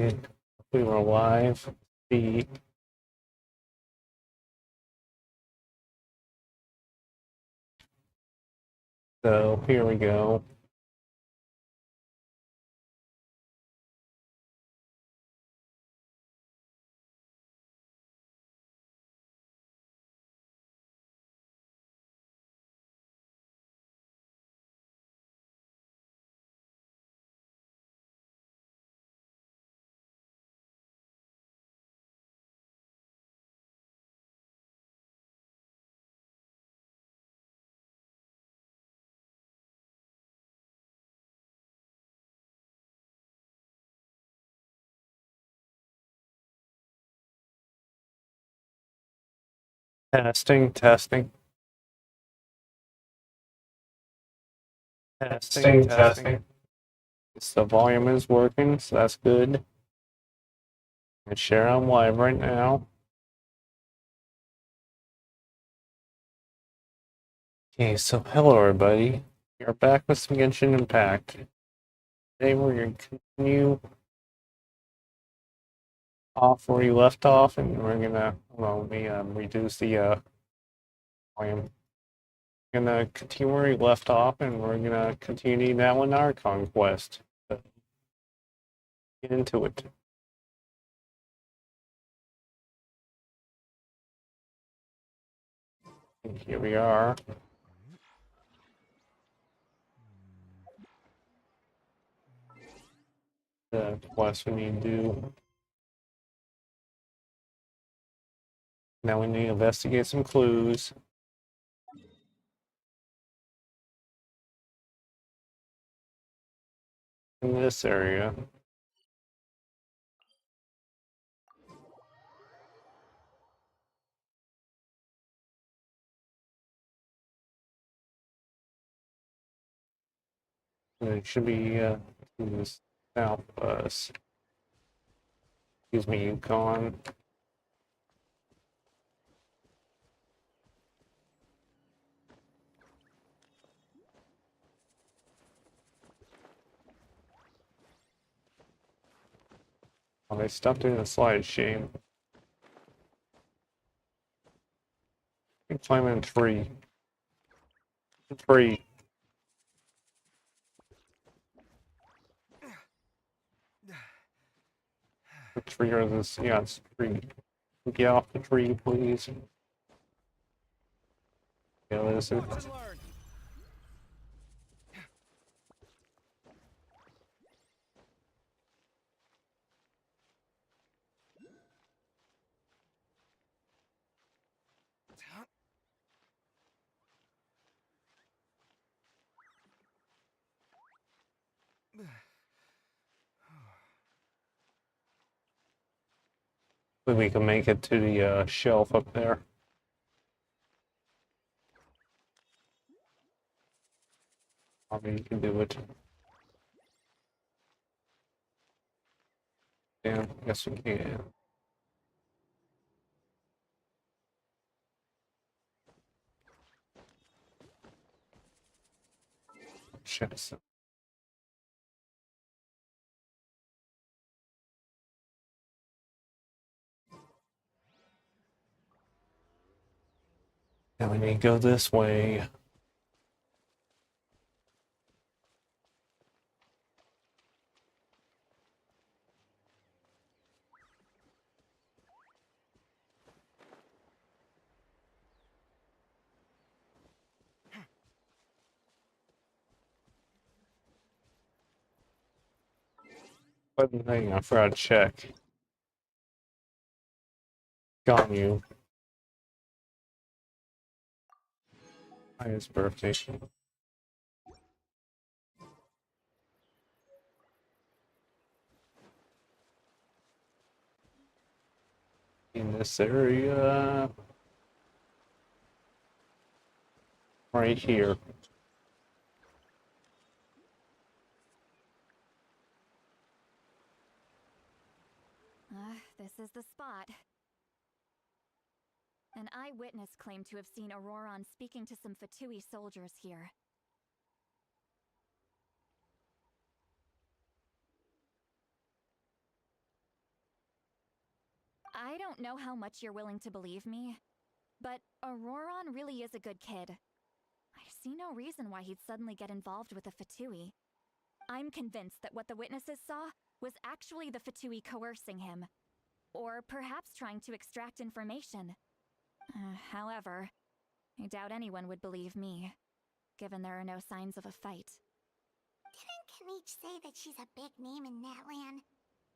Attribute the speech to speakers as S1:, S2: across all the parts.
S1: Alright, we were live. The So here we go. Testing, testing. Testing. So the volume is working, so that's good. I share on live right now. Okay, so hello everybody. We are back with some Genshin Impact. Today we're going to continue off where we left off, and we're gonna reduce the volume. We're gonna continue where we left off, and we're gonna continue Natlan Archon Quest. So get into it. And here we are. The quest we need to do. Now we need to investigate some clues. In this area. And it should be to the south of us. Excuse me, Yukon. Oh, they stopped doing the slide, shame. You can climb in a tree. A tree. The tree or this, yeah, it's a tree. Get off the tree, please. Yeah, this is. We can make it to the shelf up there. Probably you can do it. Yeah, I guess we can. Shit. Now we need to go this way. One thing I forgot to check. Got you. His birthday. In this area. Right here.
S2: This is the spot. An eyewitness claimed to have seen Auroron speaking to some Fatui soldiers here. I don't know how much you're willing to believe me, but Auroron really is a good kid. I see no reason why he'd suddenly get involved with a Fatui. I'm convinced that what the witnesses saw was actually the Fatui coercing him, or perhaps trying to extract information. However, I doubt anyone would believe me, given there are no signs of a fight.
S3: Didn't Kanich say that she's a big name in Natlan?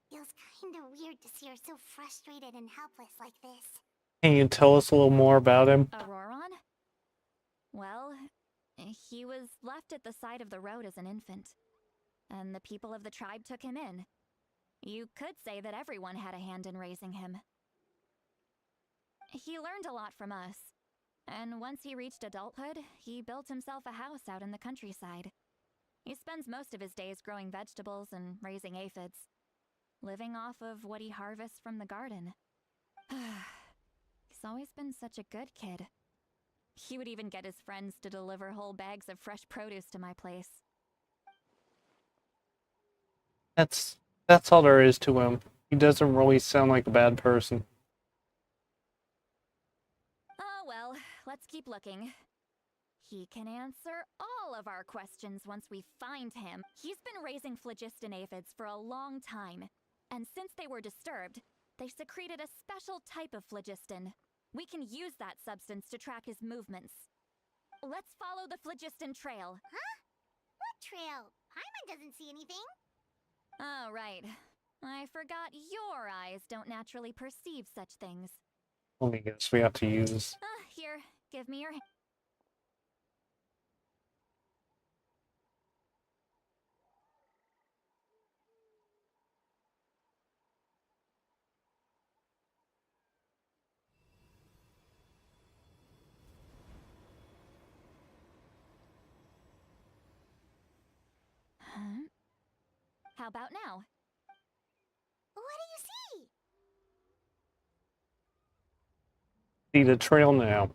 S3: Feels kinda weird to see her so frustrated and helpless like this.
S1: Can you tell us a little more about him?
S2: Auroron? Well, he was left at the side of the road as an infant, and the people of the tribe took him in. You could say that everyone had a hand in raising him. He learned a lot from us, and once he reached adulthood, he built himself a house out in the countryside. He spends most of his days growing vegetables and raising aphids, living off of what he harvests from the garden. He's always been such a good kid. He would even get his friends to deliver whole bags of fresh produce to my place.
S1: That's all there is to him. He doesn't really sound like a bad person.
S2: Oh well, let's keep looking. He can answer all of our questions once we find him. He's been raising phlogiston aphids for a long time, and since they were disturbed, they secreted a special type of phlogiston. We can use that substance to track his movements. Let's follow the phlogiston trail.
S3: Huh? What trail? Paimon doesn't see anything.
S2: Oh, right. I forgot your eyes don't naturally perceive such things.
S1: Let me guess, we have to use...
S2: Here, give me your hand. Huh? How about now?
S3: What do you see?
S1: See the trail now.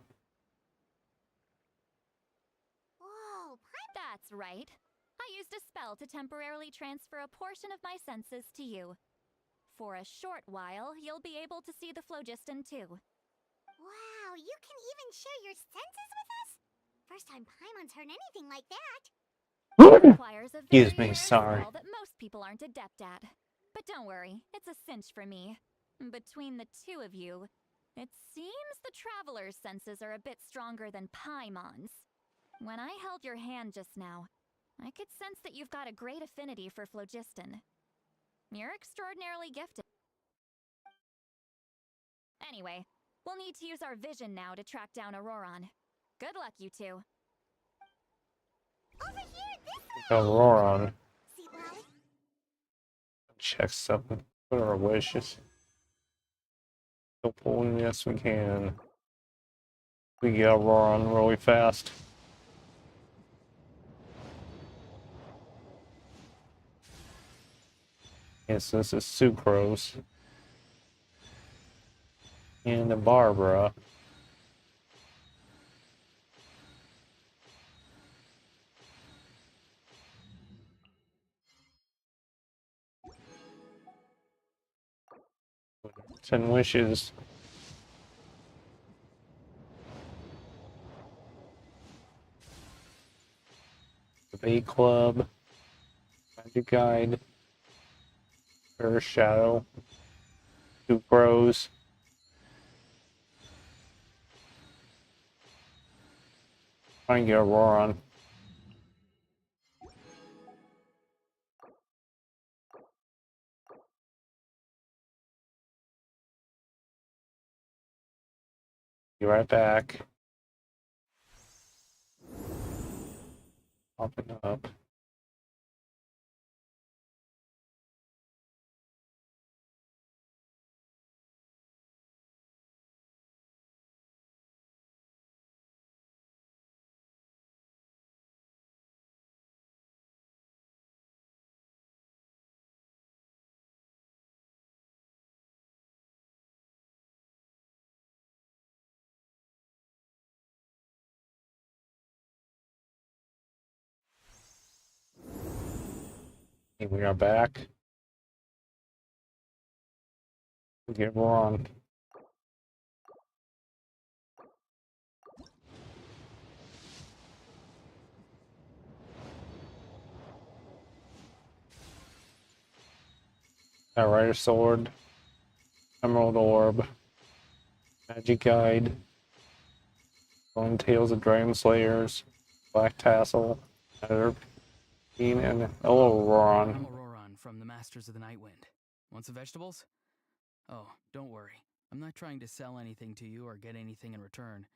S3: Whoa,
S2: That's right. I used a spell to temporarily transfer a portion of my senses to you. For a short while, you'll be able to see the phlogiston too.
S3: Wow, you can even share your senses with us? First time Paimon's heard anything like that.
S2: It requires a very
S1: Excuse me,
S2: rare
S1: sorry.
S2: spell that most people aren't adept at. But don't worry, it's a cinch for me. Between the two of you, it seems the Traveler's senses are a bit stronger than Paimon's. When I held your hand just now, I could sense that you've got a great affinity for phlogiston. You're extraordinarily gifted. Anyway, we'll need to use our vision now to track down Auroron. Good luck, you two.
S3: Over here, this way!
S1: Auroron.
S3: See, Lolly?
S1: Check something. What are our wishes? Still pulling, yes we can. We get Auroron really fast. Yes, this is Sucrose. And the Barbara. Ten wishes. The Bay Club. Magic Guide. Earth Shadow. Sucrose. Try and get Auroron. Be right back. Popping up. Okay, we are back. Get Auroron. Rider Sword, Emerald Orb, Magic Guide, Bone Tales of Dragon Slayers, Black Tassel, Nether Bean, and
S4: I'm
S1: Auroron.
S4: Auroron from the Masters of the Nightwind. Want some vegetables? Oh, don't worry. I'm not trying to sell anything to you or get anything in return.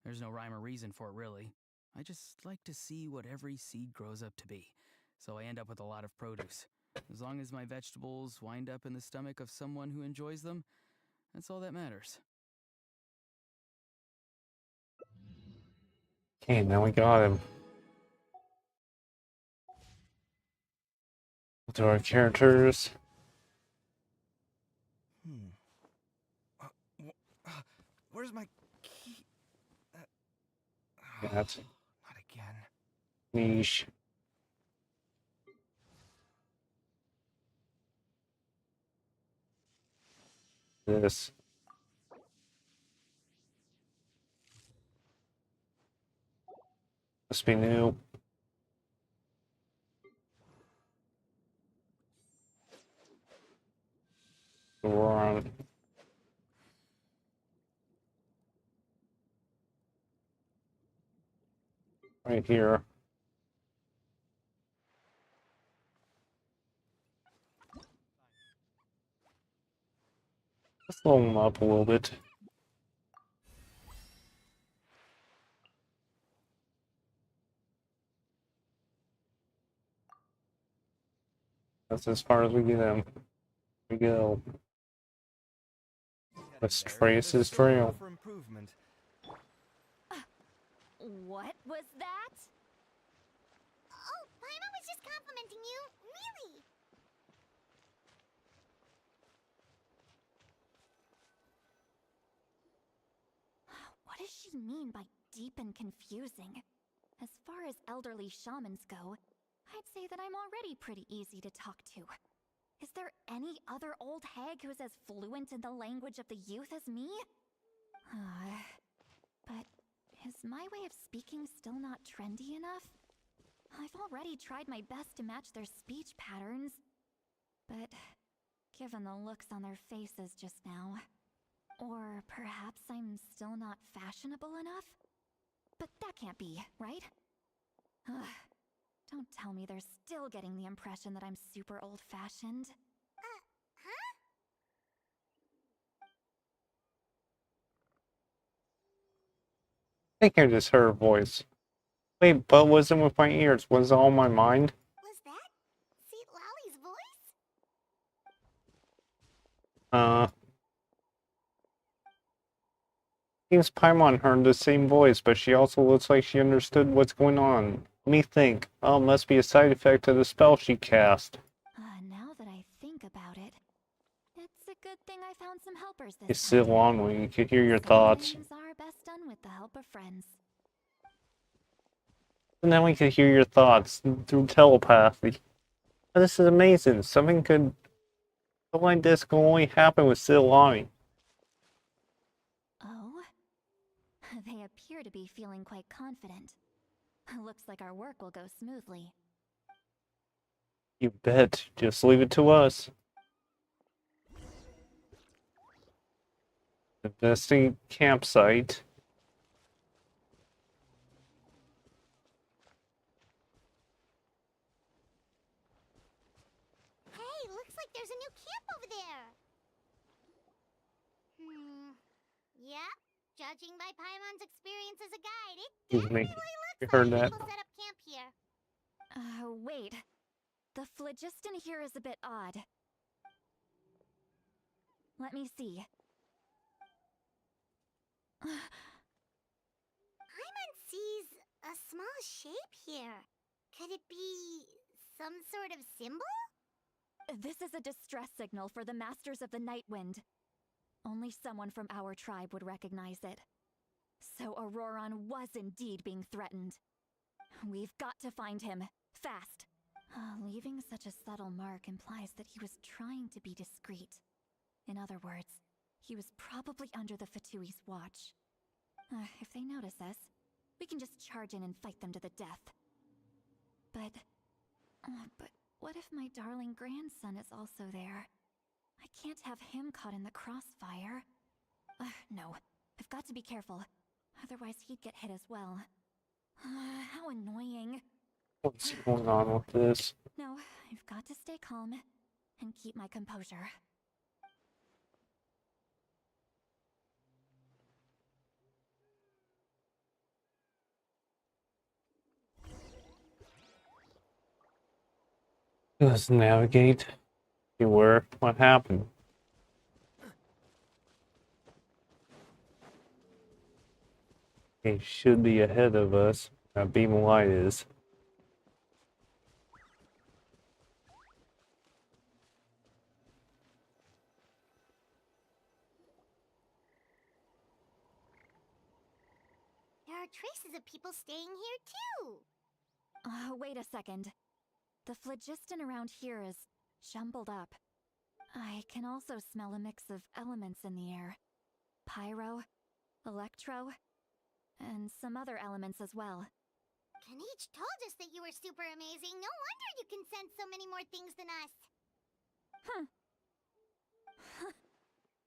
S4: There's no rhyme or reason for it, really. I just like to see what every seed grows up to be, so I end up with a lot of produce. As long as my vegetables wind up in the stomach of someone who enjoys them, that's all that matters.
S1: Okay, now we got him. To our characters.
S5: Where's my key?
S1: That's
S5: Not again.
S1: niche. This. Must be new. Auroron. Right here. Let's slow him up a little bit. That's as far as we get him. We go. Let's trace his trail.
S5: For improvement.
S2: What was that?
S3: Oh, Paimon was just complimenting you. Really?
S2: What does she mean by deep and confusing? As far as elderly shamans go, I'd say that I'm already pretty easy to talk to. Is there any other old hag who's as fluent in the language of the youth as me? But is my way of speaking still not trendy enough? I've already tried my best to match their speech patterns. But given the looks on their faces just now, or perhaps I'm still not fashionable enough? But that can't be, right? Ugh. Don't tell me they're still getting the impression that I'm super old-fashioned.
S3: Huh?
S1: I think I just heard her voice. Wait, but wasn't with my ears. Was it all my mind?
S3: Was that Seat Lally's voice?
S1: Seems Paimon heard the same voice, but she also looks like she understood what's going on. Let me think. Oh, it must be a side effect of the spell she cast.
S2: Now that I think about it, it's a good thing I found some helpers this
S1: It's
S2: time.
S1: still on when you could hear your
S2: Some
S1: thoughts.
S2: things are best done with the help of friends.
S1: And then we could hear your thoughts through telepathy. Oh, this is amazing. Something like this can only happen with Silani.
S2: Oh? They appear to be feeling quite confident. Looks like our work will go smoothly.
S1: You bet. Just leave it to us. Investing campsite.
S3: Hey, looks like there's a new camp over there. Yep. Judging by Paimon's experience as a guide, it
S1: Excuse me.
S3: definitely looks
S1: You
S3: like
S1: heard that?
S3: people set up camp here.
S2: Wait. The phlogiston here is a bit odd. Let me see.
S3: Paimon sees a small shape here. Could it be some sort of symbol?
S2: This is a distress signal for the Masters of the Nightwind. Only someone from our tribe would recognize it. So Auroron was indeed being threatened. We've got to find him, fast. Leaving such a subtle mark implies that he was trying to be discreet. In other words, he was probably under the Fatui's watch. If they notice us, we can just charge in and fight them to the death. But what if my darling grandson is also there? can't have him caught in the crossfire. No, I've got to be careful. Otherwise, he'd get hit as well. How annoying.
S1: What's going on with this?
S2: No, I've got to stay calm and keep my composure.
S1: Let's navigate. See what happened. He should be ahead of us. That beam of light is.
S3: There are traces of people staying here too.
S2: Wait a second. The phlogiston around here is jumbled up. I can also smell a mix of elements in the air. Pyro, electro, and some other elements as well.
S3: Kanich told us that you were super amazing. No wonder you can sense so many more things than us.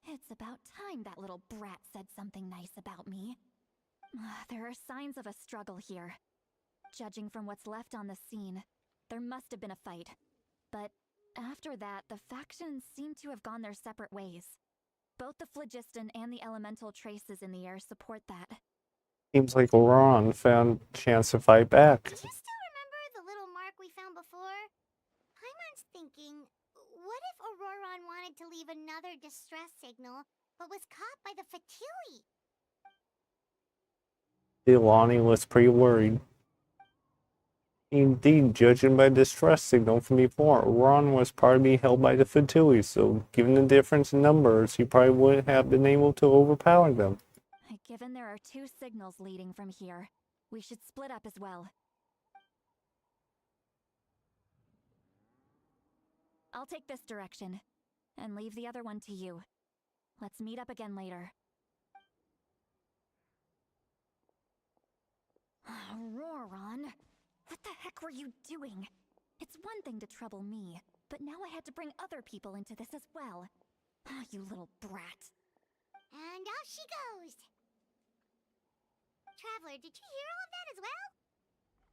S2: It's about time that little brat said something nice about me. There are signs of a struggle here. Judging from what's left on the scene, there must have been a fight. But after that, the factions seem to have gone their separate ways. Both the phlogiston and the elemental traces in the air support that.
S1: Seems like Ron found a chance to fight back.
S3: Do you still remember the little mark we found before? Paimon's thinking, what if Auroron wanted to leave another distress signal, but was caught by the Fatui?
S1: Ilani was pretty worried. Indeed, judging by the distress signal from before, Ron was probably held by the Fatui, so given the difference in numbers, he probably wouldn't have been able to overpower them.
S2: Given there are 2 signals leading from here, we should split up as well. I'll take this direction, and leave the other one to you. Let's meet up again later. Auroron, what the heck were you doing? It's one thing to trouble me, but now I had to bring other people into this as well. You little brat.
S3: And off she goes. Traveler, did you hear all of that as well?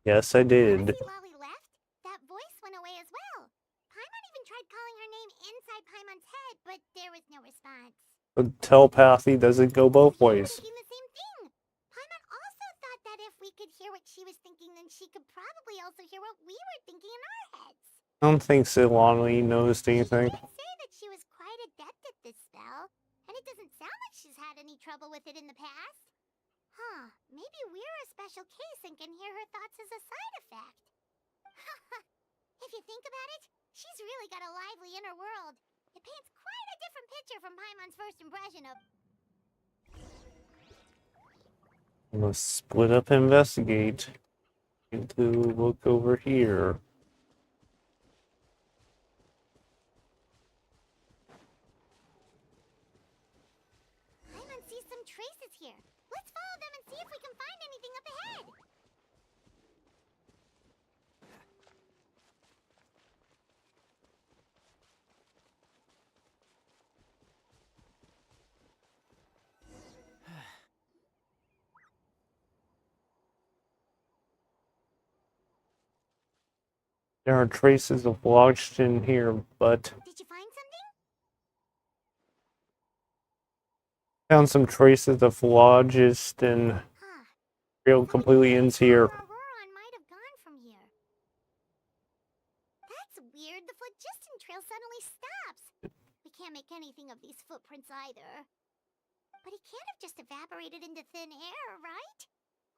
S1: Yes, I did.
S3: As Lolly left, that voice went away as well. Paimon even tried calling her name inside Paimon's head, but there was no response.
S1: But telepathy doesn't go both
S3: We were
S1: ways.
S3: thinking the same thing. Paimon also thought that if we could hear what she was thinking, then she could probably also hear what we were thinking in our heads.
S1: I don't think Silani noticed anything.
S3: She did say that she was quite adept at this spell, and it doesn't sound like she's had any trouble with it in the past. Huh, maybe we're a special case and can hear her thoughts as a side effect. If you think about it, she's really got a lively inner world. It paints quite a different picture from Paimon's first impression of...
S1: Let's split up and investigate. Need to look over here.
S3: Paimon sees some traces here. Let's follow them and see if we can find anything up ahead.
S1: There are traces of phlogiston here, but
S3: Did you find something?
S1: found some traces of phlogiston.
S3: Huh.
S1: Trail completely ends here.
S3: Auroron might have gone from here. That's weird. The phlogiston trail suddenly stops. We can't make anything of these footprints either. But he can't have just evaporated into thin air, right?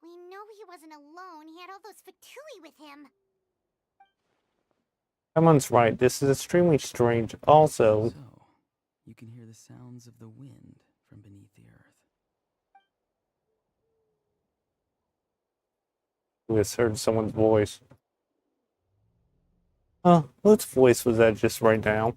S3: We know he wasn't alone. He had all those Fatui with him.
S1: Someone's right. This is extremely strange. Also,
S4: So, you can hear the sounds of the wind from beneath the earth.
S1: we just heard someone's voice. Whose voice was that just right now?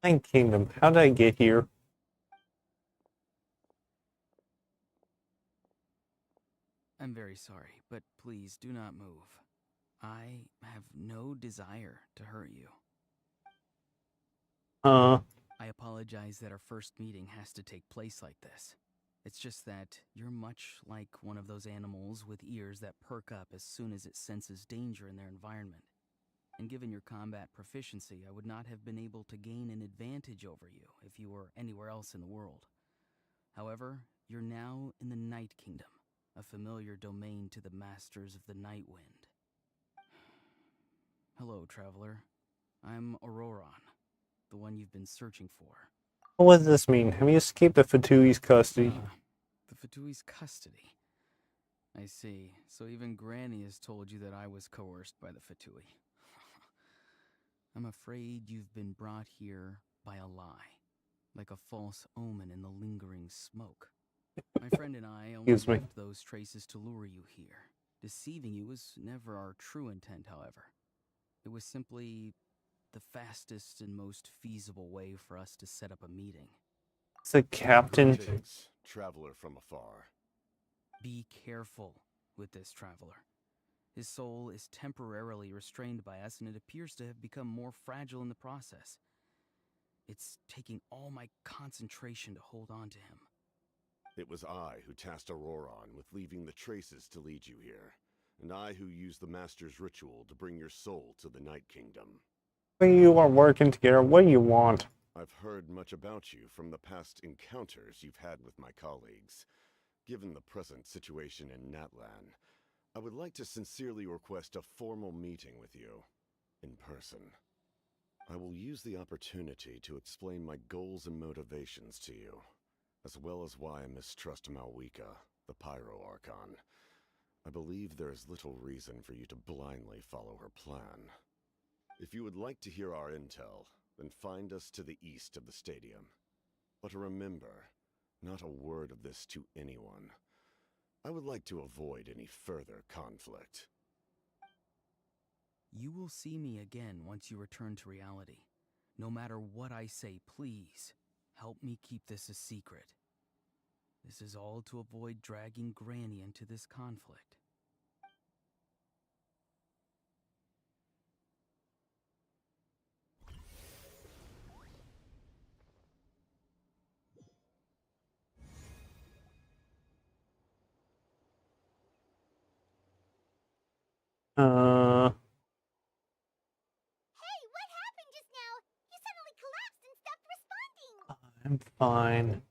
S1: Night Kingdom. How did I get here?
S4: I'm very sorry, but please do not move. I have no desire to hurt you.
S1: I
S4: apologize that our first meeting has to take place like this. It's just that you're much like one of those animals with ears that perk up as soon as it senses danger in their environment. And given your combat proficiency, I would not have been able to gain an advantage over you if you were anywhere else in the world. However, you're now in the Night Kingdom, a familiar domain to the Masters of the Night Wind. Hello, traveler. I'm Auroron, the one you've been searching for.
S1: What does this mean? Have you escaped the Fatui's custody?
S4: The Fatui's custody? I see. So even Granny has told you that I was coerced by the Fatui. I'm afraid you've been brought here by a lie, like a false omen in the lingering smoke. My friend and I only
S1: Excuse me.
S4: left those traces to lure you here. Deceiving you was never our true intent, however. It was simply the fastest and most feasible way for us to set up a meeting.
S1: It's a captain.
S6: Greetings, traveler from afar.
S4: Be careful with this traveler. His soul is temporarily restrained by us, and it appears to have become more fragile in the process. It's taking all my concentration to hold on to him.
S6: It was I who tasked Auroron with leaving the traces to lead you here, and I who used the Master's ritual to bring your soul to the Night Kingdom.
S1: You are working together. What do you want?
S6: I've heard much about you from the past encounters you've had with my colleagues. Given the present situation in Natlan, I would like to sincerely request a formal meeting with you, in person. I will use the opportunity to explain my goals and motivations to you, as well as why I mistrust Malwika, the Pyro Archon. I believe there is little reason for you to blindly follow her plan. If you would like to hear our intel, then find us to the east of the stadium. But remember, not a word of this to anyone. I would like to avoid any further conflict.
S4: You will see me again once you return to reality. No matter what I say, please, help me keep this a secret. This is all to avoid dragging Granny into this conflict.
S3: Hey, what happened just now? You suddenly collapsed and stopped responding.
S1: I'm fine.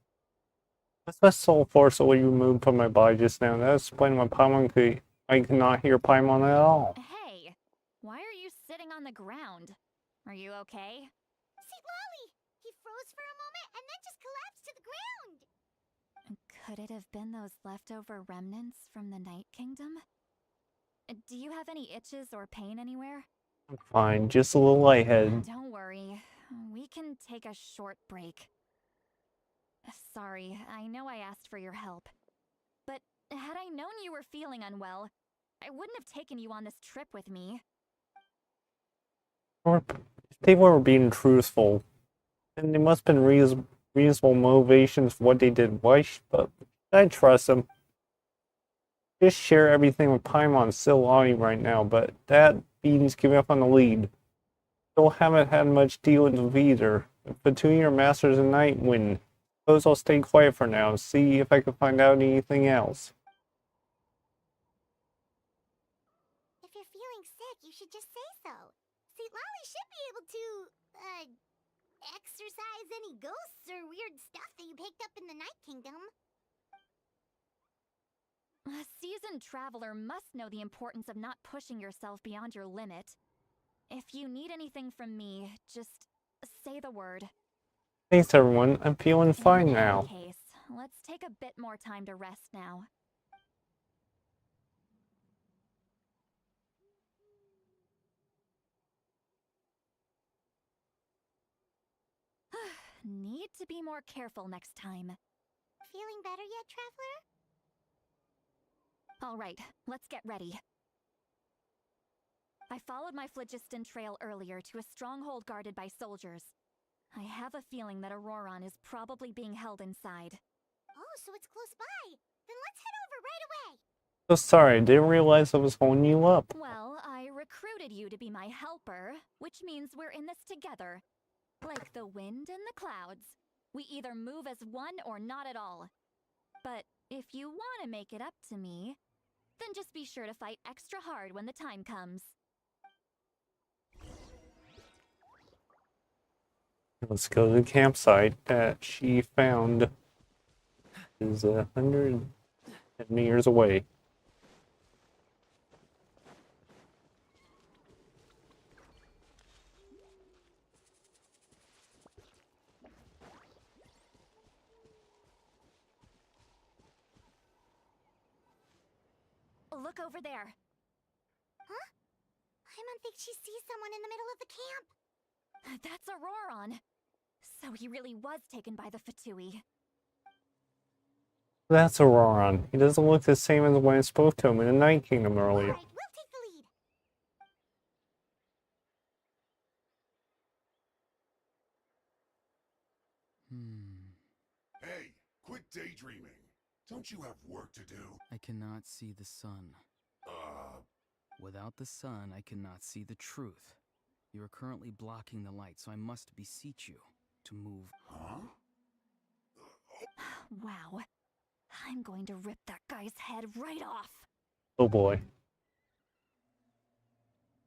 S1: What's my soul force that was removed from my body just now? That explains why I could not hear Paimon at all.
S2: Hey, why are you sitting on the ground? Are you okay?
S3: See, Lolly! He froze for a moment and then just collapsed to the ground.
S2: Could it have been those leftover remnants from the Night Kingdom? Do you have any itches or pain anywhere?
S1: I'm fine, just a little lightheaded.
S2: Don't worry. We can take a short break. Sorry, I know I asked for your help. But had I known you were feeling unwell, I wouldn't have taken you on this trip with me.
S1: Or if they were being truthful, then there must have been reasonable motivations for what they did. Why but I trust them. Just share everything with Paimon Silani right now, but that means giving up on the lead. Still haven't had much dealings with either. Between your Masters and Nightwind, suppose I'll stay quiet for now and see if I can find out anything else.
S3: If you're feeling sick, you should just say so. See, Lolly should be able to, exorcise any ghosts or weird stuff that you picked up in the Night Kingdom.
S2: A seasoned traveler must know the importance of not pushing yourself beyond your limit. If you need anything from me, just say the word.
S1: Thanks everyone, I'm feeling fine
S2: In
S1: now.
S2: any case, let's take a bit more time to rest now. Need to be more careful next time.
S3: Feeling better yet, traveler?
S2: All right, let's get ready. I followed my phlogiston trail earlier to a stronghold guarded by soldiers. I have a feeling that Auroron is probably being held inside.
S3: Oh, so it's close by. Then let's head over right away.
S1: So sorry, I didn't realize I was holding you up.
S2: Well, I recruited you to be my helper, which means we're in this together. Like the wind and the clouds. We either move as one or not at all. But if you want to make it up to me, then just be sure to fight extra hard when the time comes.
S1: Let's go to the campsite that she found. Is 100 meters away.
S2: Look over there.
S3: Huh? I don't think she sees someone in the middle of the camp.
S2: That's Auroron. So he really was taken by the Fatui.
S1: That's Auroron. He doesn't look the same as when I spoke to him in the Night Kingdom earlier.
S3: Alright, we'll take the lead.
S7: Hey, quit daydreaming. Don't you have work to do?
S4: I cannot see the sun. Without the sun, I cannot see the truth. You are currently blocking the light, so I must beseech you to move.
S7: Huh?
S2: Wow. I'm going to rip that guy's head right off.
S1: Oh boy.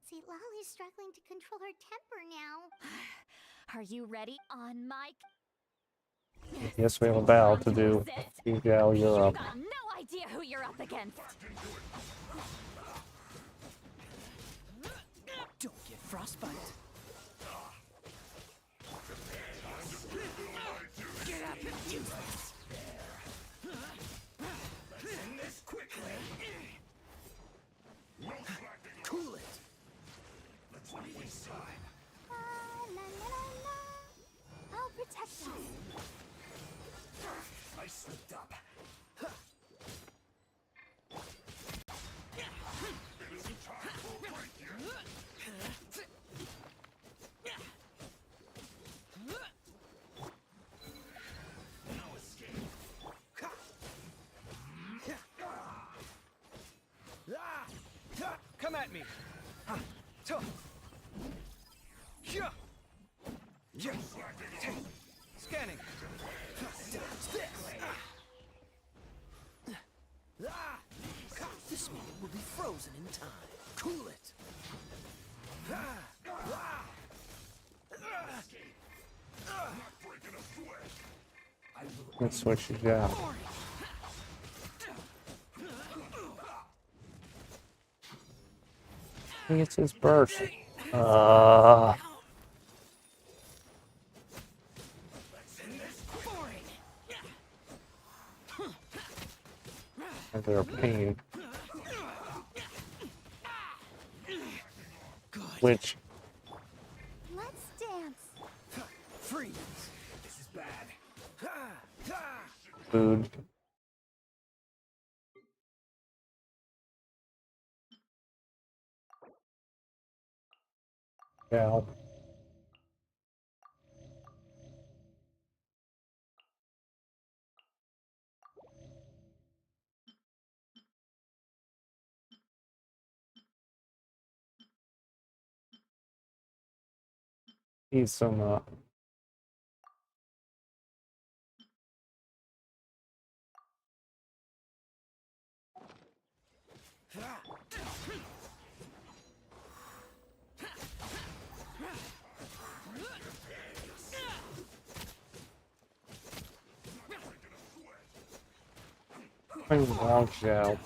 S3: See, Lolly's struggling to control her temper now.
S2: Are you ready? On my...
S1: Yes, we have a battle to do. Yeah, you're
S2: You
S1: up.
S2: got no idea who you're up against.
S4: Don't get frostbite. Get up and do this. End this quickly. Cool it.
S7: Let's waste time.
S3: La, la, la, la. I'll protect us.
S7: I slipped up. It isn't time for a break yet. No escape.
S5: Come at me. Scanning.
S4: This meeting will be frozen in time. Cool it.
S7: Not breaking a sweat.
S1: Let's switch it out. I think it's his burst. They're a pain. Which
S3: Let's dance.
S5: Freeze. This is bad.
S1: food? Yeah. Need some watch out.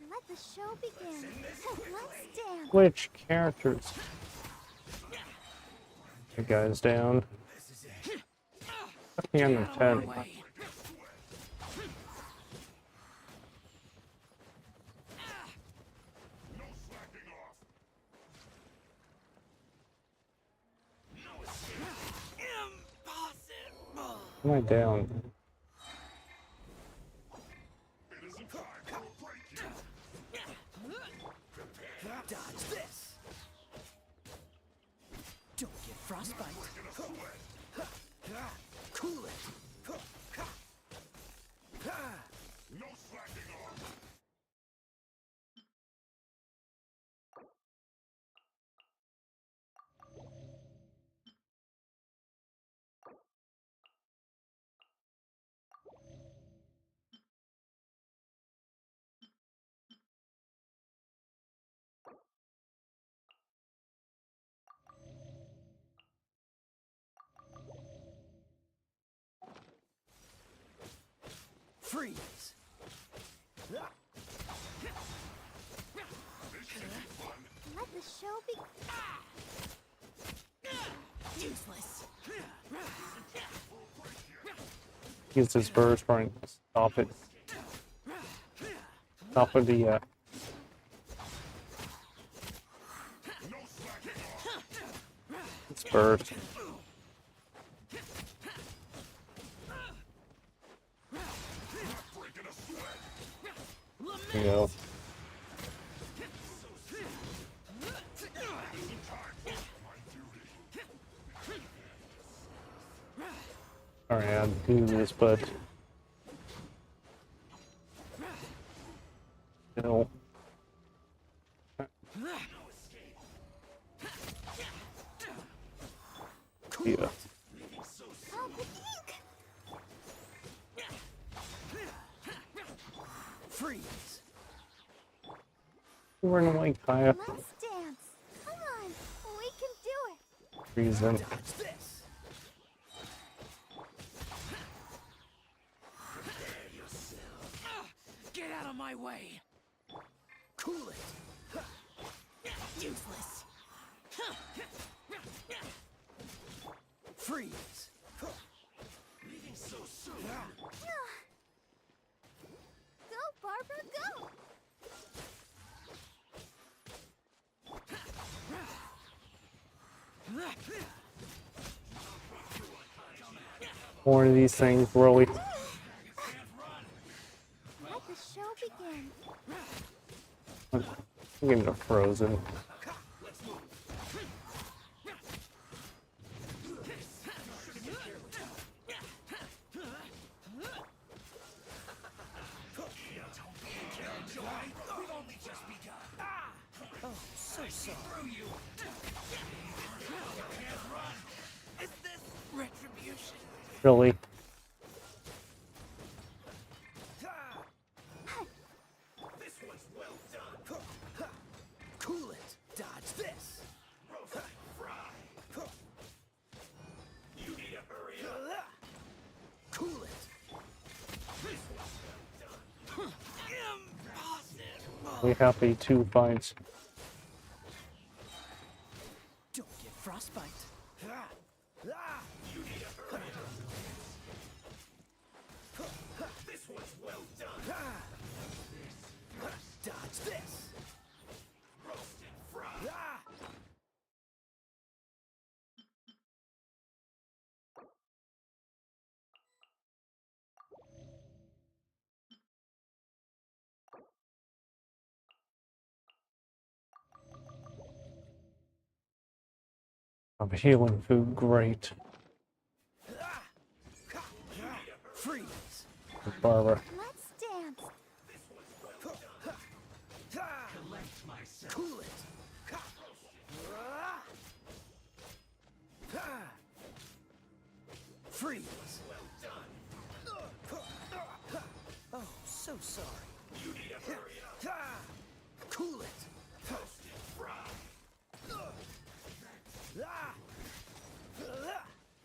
S3: Let the show begin. Let's dance.
S1: Which characters? The guy's down. Put me on the 10. Am I down?
S4: Freeze!
S3: Let the show be.
S4: Useless!
S1: Use his burst trying to stop it. Stop of the it's burst. There you go. Alright, I'm doing this, but no. Yeah.
S3: Oh, the ink!
S4: Freeze!
S1: Run away, Kaya.
S3: Let's dance. Come on, we can do it.
S1: Reason.
S4: Dodge this! Get out of my way! Cool it! Useless! Freeze! Leaving so soon!
S3: Go, Barbara, go!
S1: More of these things, really.
S3: Let the show begin.
S1: I'm getting to frozen.
S4: Oh, so sorry. Is this retribution?
S1: Really.
S5: This one's well done.
S4: Cool it! Dodge this!
S5: Roast fry. You need to hurry up.
S4: Cool it!
S5: This one's well done.
S4: Impossible!
S1: We happy 2 fights.
S4: Don't get frostbite.
S5: You need to hurry up. This one's well done.
S4: Dodge this!
S5: Roasted fry.
S1: I'm healing food, great.
S4: Freeze!
S1: Barbara.
S3: Let's dance.
S5: Collect myself.
S4: Cool it! Freeze! Oh, so sorry.
S5: You need to hurry up.
S4: Cool it!
S5: Roasted fry.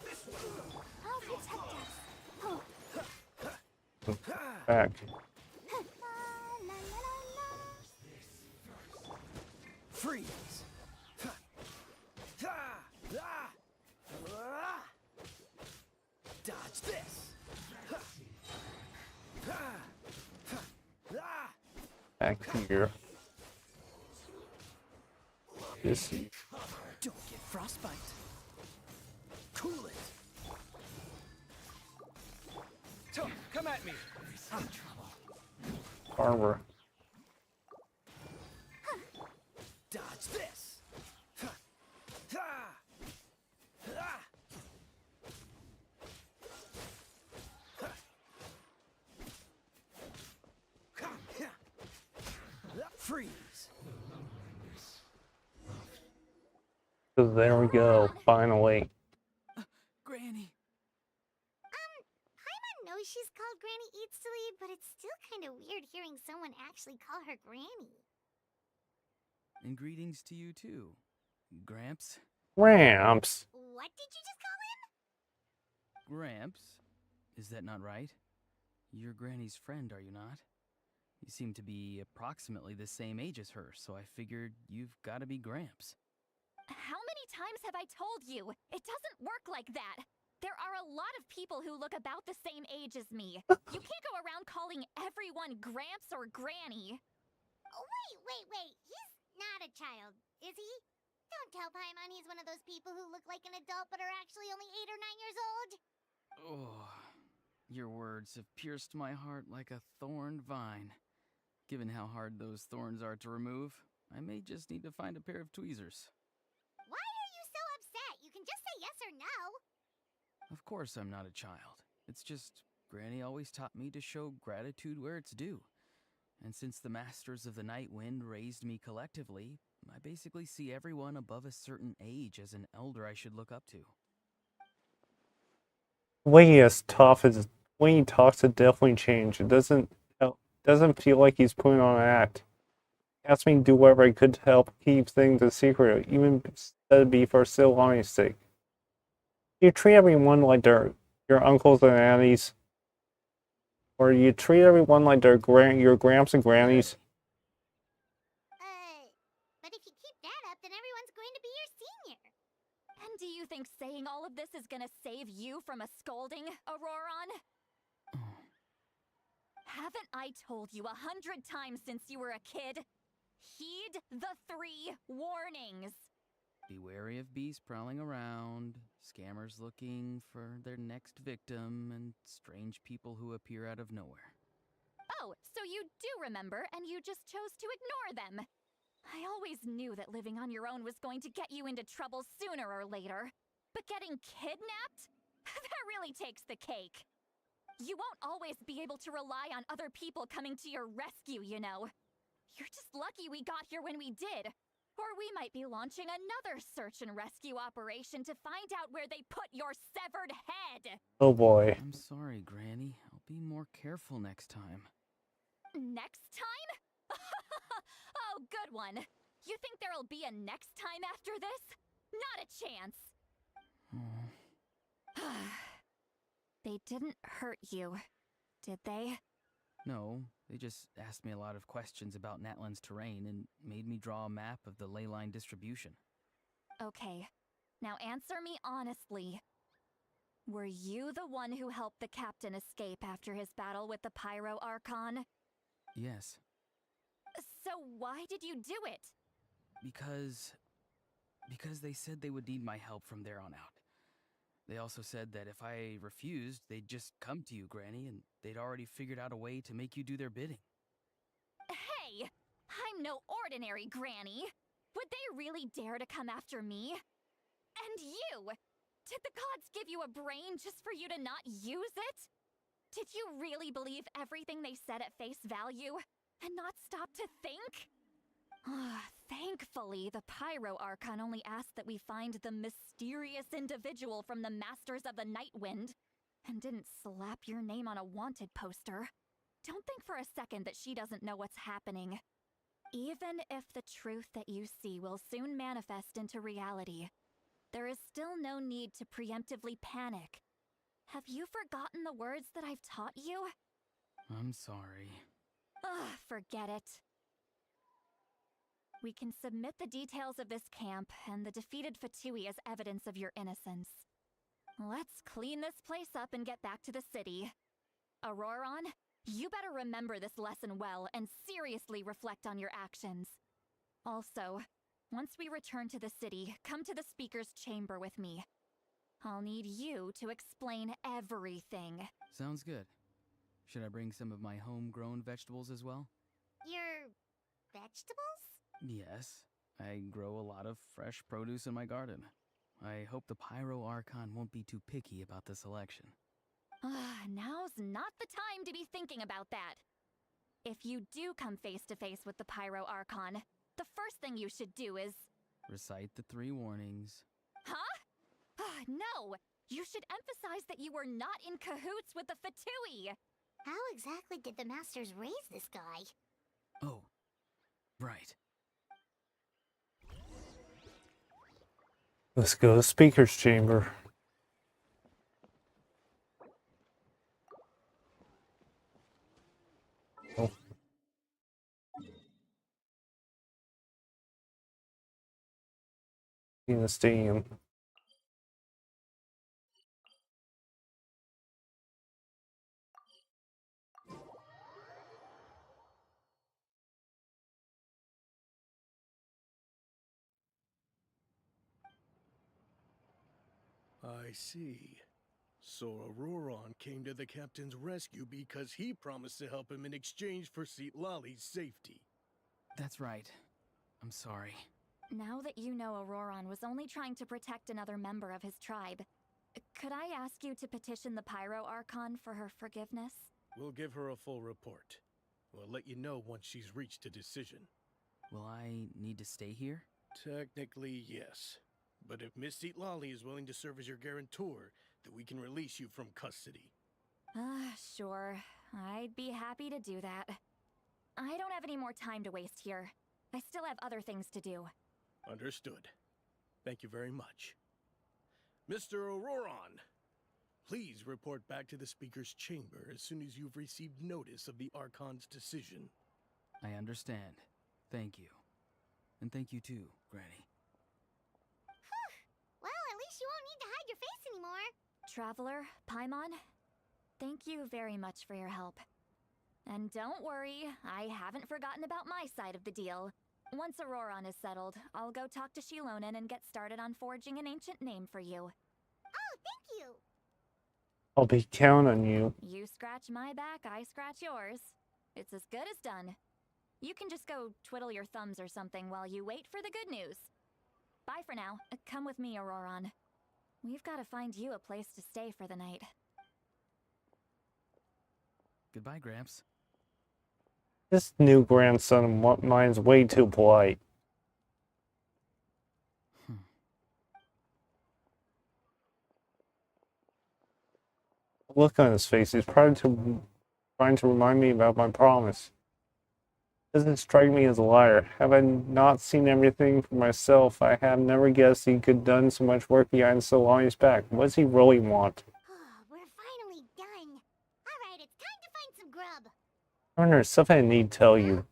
S5: This one's
S3: I'll protect us. Oh.
S1: Back.
S3: La, la, la, la.
S4: Freeze! Dodge this!
S1: Back here. This.
S4: Don't get frostbite. Cool it! So, come at me! I'm in trouble.
S1: Barbara.
S4: Dodge this! Freeze!
S1: So there we go, finally.
S4: Granny!
S3: Paimon knows she's called Granny Eats to Lead, but it's still kind of weird hearing someone actually call her Granny.
S4: And greetings to you too, Gramps.
S1: Ramps.
S3: What did you just call him?
S4: Gramps? Is that not right? You're Granny's friend, are you not? You seem to be approximately the same age as her, so I figured you've got to be Gramps.
S2: How many times have I told you? It doesn't work like that. There are a lot of people who look about the same age as me. You can't go around calling everyone Gramps or Granny.
S3: Oh, wait. He's not a child, is he? Don't tell Paimon he's one of those people who look like an adult but are actually only 8 or 9 years old.
S4: Oh, your words have pierced my heart like a thorned vine. Given how hard those thorns are to remove, I may just need to find a pair of tweezers.
S3: Why are you so upset? You can just say yes or no.
S4: Of course I'm not a child. It's just Granny always taught me to show gratitude where it's due. And since the Masters of the Night Wind raised me collectively, I basically see everyone above a certain age as an elder I should look up to.
S1: The way he is tough is when he talks, it definitely changed. It doesn't feel like he's putting on an act. He asked me to do whatever I could to help keep things a secret, even if it'd be for Silvani's sake. You treat everyone like they're your uncles and aunties, or you treat everyone like they're your gramps and grannies.
S3: But if you keep that up, then everyone's going to be your senior.
S2: And do you think saying all of this is gonna save you from a scolding, Auroron? Haven't I told you 100 times since you were a kid? Heed the 3 warnings.
S4: Be wary of beasts prowling around, scammers looking for their next victim, and strange people who appear out of nowhere.
S2: Oh, so you do remember, and you just chose to ignore them. I always knew that living on your own was going to get you into trouble sooner or later. But getting kidnapped? That really takes the cake. You won't always be able to rely on other people coming to your rescue, you know. You're just lucky we got here when we did. Or we might be launching another search and rescue operation to find out where they put your severed head.
S1: Oh boy.
S4: I'm sorry, Granny. I'll be more careful next time.
S2: Next time? Oh, good one. You think there'll be a next time after this? Not a chance. They didn't hurt you, did they?
S4: No, they just asked me a lot of questions about Natlan's terrain and made me draw a map of the ley line distribution.
S2: Okay, now answer me honestly. Were you the one who helped the captain escape after his battle with the Pyro Archon?
S4: Yes.
S2: So why did you do it?
S4: Because they said they would need my help from there on out. They also said that if I refused, they'd just come to you, Granny, and they'd already figured out a way to make you do their bidding.
S2: Hey! I'm no ordinary Granny! Would they really dare to come after me? And you! Did the gods give you a brain just for you to not use it? Did you really believe everything they said at face value, and not stop to think? Thankfully, the Pyro Archon only asked that we find the mysterious individual from the Masters of the Night Wind, and didn't slap your name on a wanted poster. Don't think for a second that she doesn't know what's happening. Even if the truth that you see will soon manifest into reality, there is still no need to preemptively panic. Have you forgotten the words that I've taught you?
S4: I'm sorry.
S2: Forget it. We can submit the details of this camp and the defeated Fatui as evidence of your innocence. Let's clean this place up and get back to the city. Auroron, you better remember this lesson well and seriously reflect on your actions. Also, once we return to the city, come to the speaker's chamber with me. I'll need you to explain everything.
S4: Sounds good. Should I bring some of my homegrown vegetables as well?
S3: Your vegetables?
S4: Yes. I grow a lot of fresh produce in my garden. I hope the Pyro Archon won't be too picky about the selection.
S2: Now's not the time to be thinking about that. If you do come face to face with the Pyro Archon, the first thing you should do is...
S4: Recite the 3 warnings.
S2: Huh? No! You should emphasize that you were not in cahoots with the Fatui!
S3: How exactly did the Masters raise this guy?
S4: Oh, right.
S1: Let's go to the speaker's chamber. in the stadium.
S8: I see. So Auroron came to the captain's rescue because he promised to help him in exchange for Lali's safety.
S4: That's right. I'm sorry.
S2: Now that you know Auroron was only trying to protect another member of his tribe, could I ask you to petition the Pyro Archon for her forgiveness?
S8: We'll give her a full report. We'll let you know once she's reached a decision.
S4: Will I need to stay here?
S8: Technically, yes. But if Miss Lali is willing to serve as your guarantor, then we can release you from custody.
S2: Sure. I'd be happy to do that. I don't have any more time to waste here. I still have other things to do.
S8: Understood. Thank you very much. Mr. Auroron, please report back to the Speaker's chamber as soon as you've received notice of the Archon's decision.
S4: I understand. Thank you. And thank you too, Granny.
S3: Well, at least you won't need to hide your face anymore.
S2: Traveler, Paimon, thank you very much for your help. And don't worry, I haven't forgotten about my side of the deal. Once Auroron is settled, I'll go talk to Shilonen and get started on forging an ancient name for you.
S3: Oh, thank you.
S1: I'll be counting on you.
S2: You scratch my back, I scratch yours. It's as good as done. You can just go twiddle your thumbs or something while you wait for the good news. Bye for now. Come with me, Auroron. We've got to find you a place to stay for the night.
S4: Goodbye, Gramps.
S1: This new grandson of mine's way too polite. Look on his face. He's probably trying to remind me about my promise. Doesn't strike me as a liar. Have I not seen everything for myself? I have never guessed he could have done so much work behind Solani's back. What does he really want?
S3: We're finally done. All right, it's time to find some grub.
S1: Turner, there's something I need to tell you.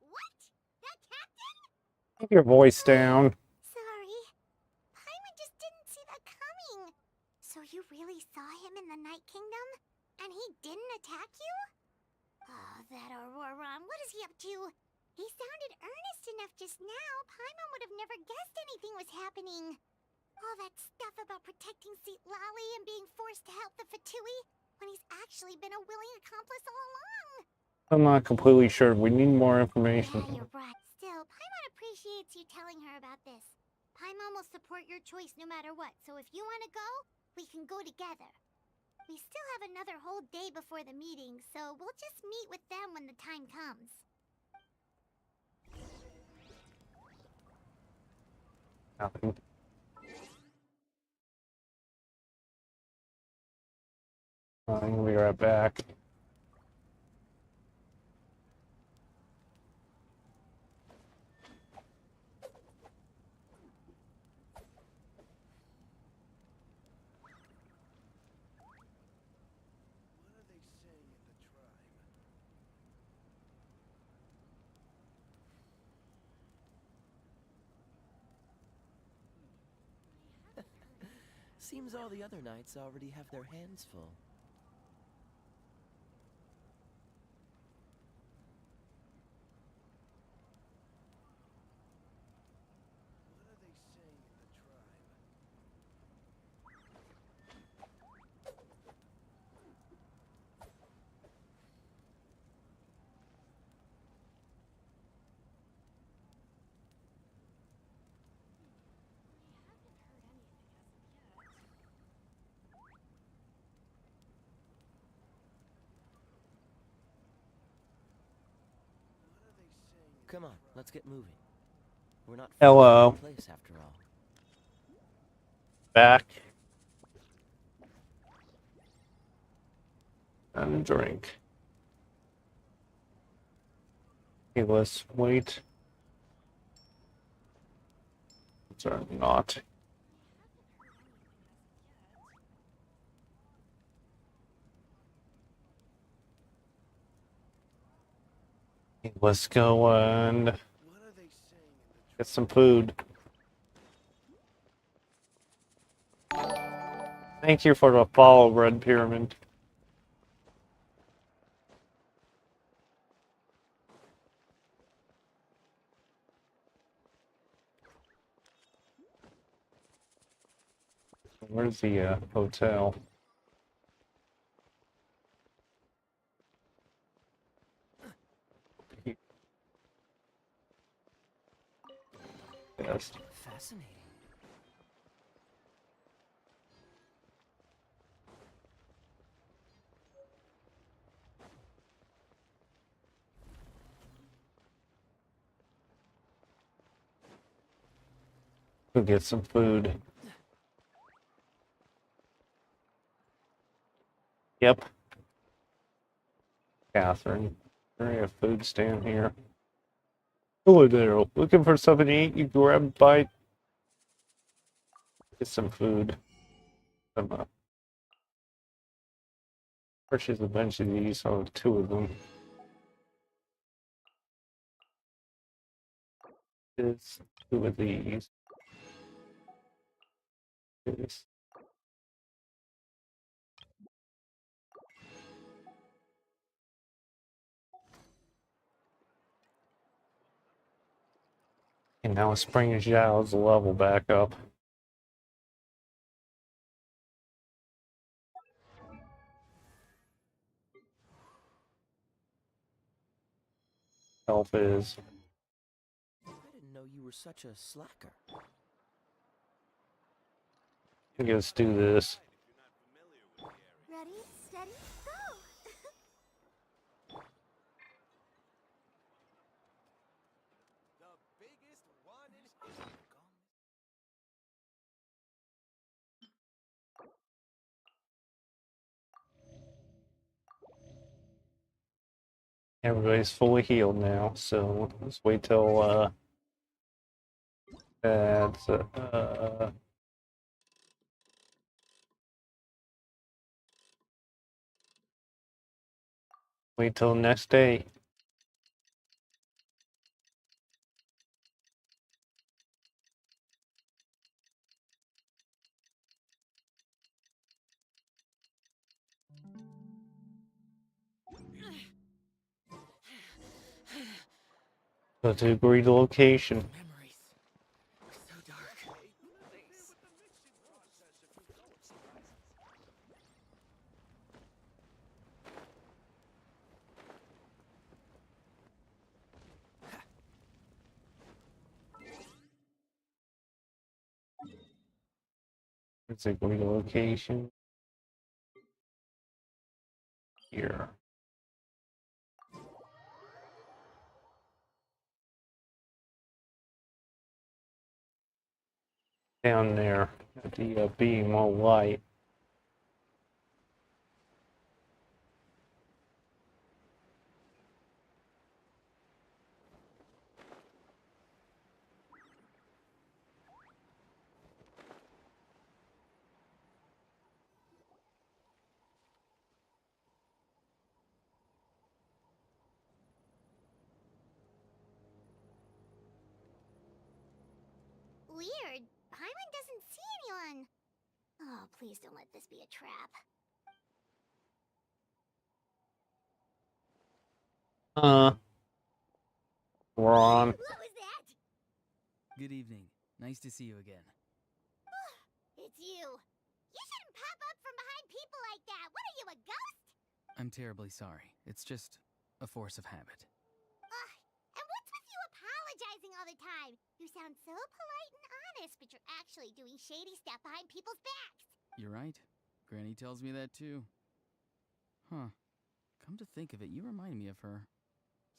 S3: What? That captain?
S1: Keep your voice down.
S3: Sorry. Paimon just didn't see that coming. So you really saw him in the Night Kingdom? And he didn't attack you? Oh, that Auroron, what is he up to? He sounded earnest enough just now. Paimon would have never guessed anything was happening. All that stuff about protecting Lali and being forced to help the Fatui, when he's actually been a willing accomplice all along.
S1: I'm not completely sure. We need more information.
S3: Yeah, you're right. Still, Paimon appreciates you telling her about this. Paimon will support your choice no matter what, so if you want to go, we can go together. We still have another whole day before the meeting, so we'll just meet with them when the time comes.
S1: Nothing. I'm gonna be right back.
S9: Seems all the other knights already have their hands full. What are they saying in the tribe? Come on, let's get moving. We're not far
S1: Hello.
S9: from the place after all.
S1: Back. And drink. Okay, let's wait. Or not. Let's go and
S8: What are they saying in the
S1: get some food. Thank you for the follow, Red Pyramid. Where's the hotel? Yes.
S9: Fascinating.
S1: Go get some food. Yep. Catherine. There a food stand here. Hello there. Looking for something to eat? You grab a bite. Get some food. Some purchase a bunch of these, so 2 of them. This 2 of these. This. And now Spring Zhao's level back up. Health is.
S9: I didn't know you were such a slacker.
S1: Let's do this.
S3: Ready, steady, go!
S1: Everybody's fully healed now, so let's wait till that's wait till next day. Go to agreed location.
S9: Memories. So dark.
S1: It's agreed location. Here. Down there at the beam of light.
S3: Weird. Paimon doesn't see anyone. Oh, please don't let this be a trap.
S1: We're on.
S3: What was that?
S4: Good evening. Nice to see you again.
S3: It's you. You shouldn't pop up from behind people like that. What are you, a ghost?
S4: I'm terribly sorry. It's just a force of habit.
S3: Ugh. And what's with you apologizing all the time? You sound so polite and honest, but you're actually doing shady stuff behind people's backs.
S4: You're right. Granny tells me that too. Huh. Come to think of it, you remind me of her.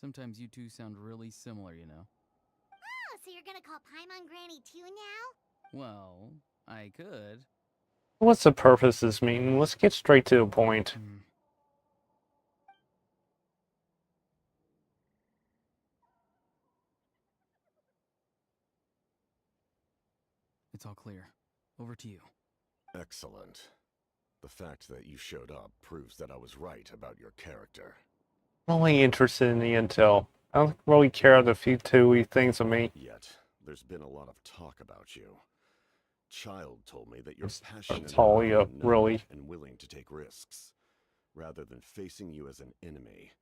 S4: Sometimes you two sound really similar, you know.
S3: Oh, so you're gonna call Paimon Granny too now?
S4: Well, I could.
S1: What's the purpose of this meeting? Let's get straight to the point.
S4: It's all clear. Over to you.
S6: Excellent. The fact that you showed up proves that I was right about your character.
S1: I'm only interested in the intel. I don't really care the Futui thinks of me.
S6: Yet, there's been a lot of talk about you. Child told me that you're passionate
S1: Talia,
S6: about the unknown
S1: really.
S6: and willing to take risks. Rather than facing you as an enemy,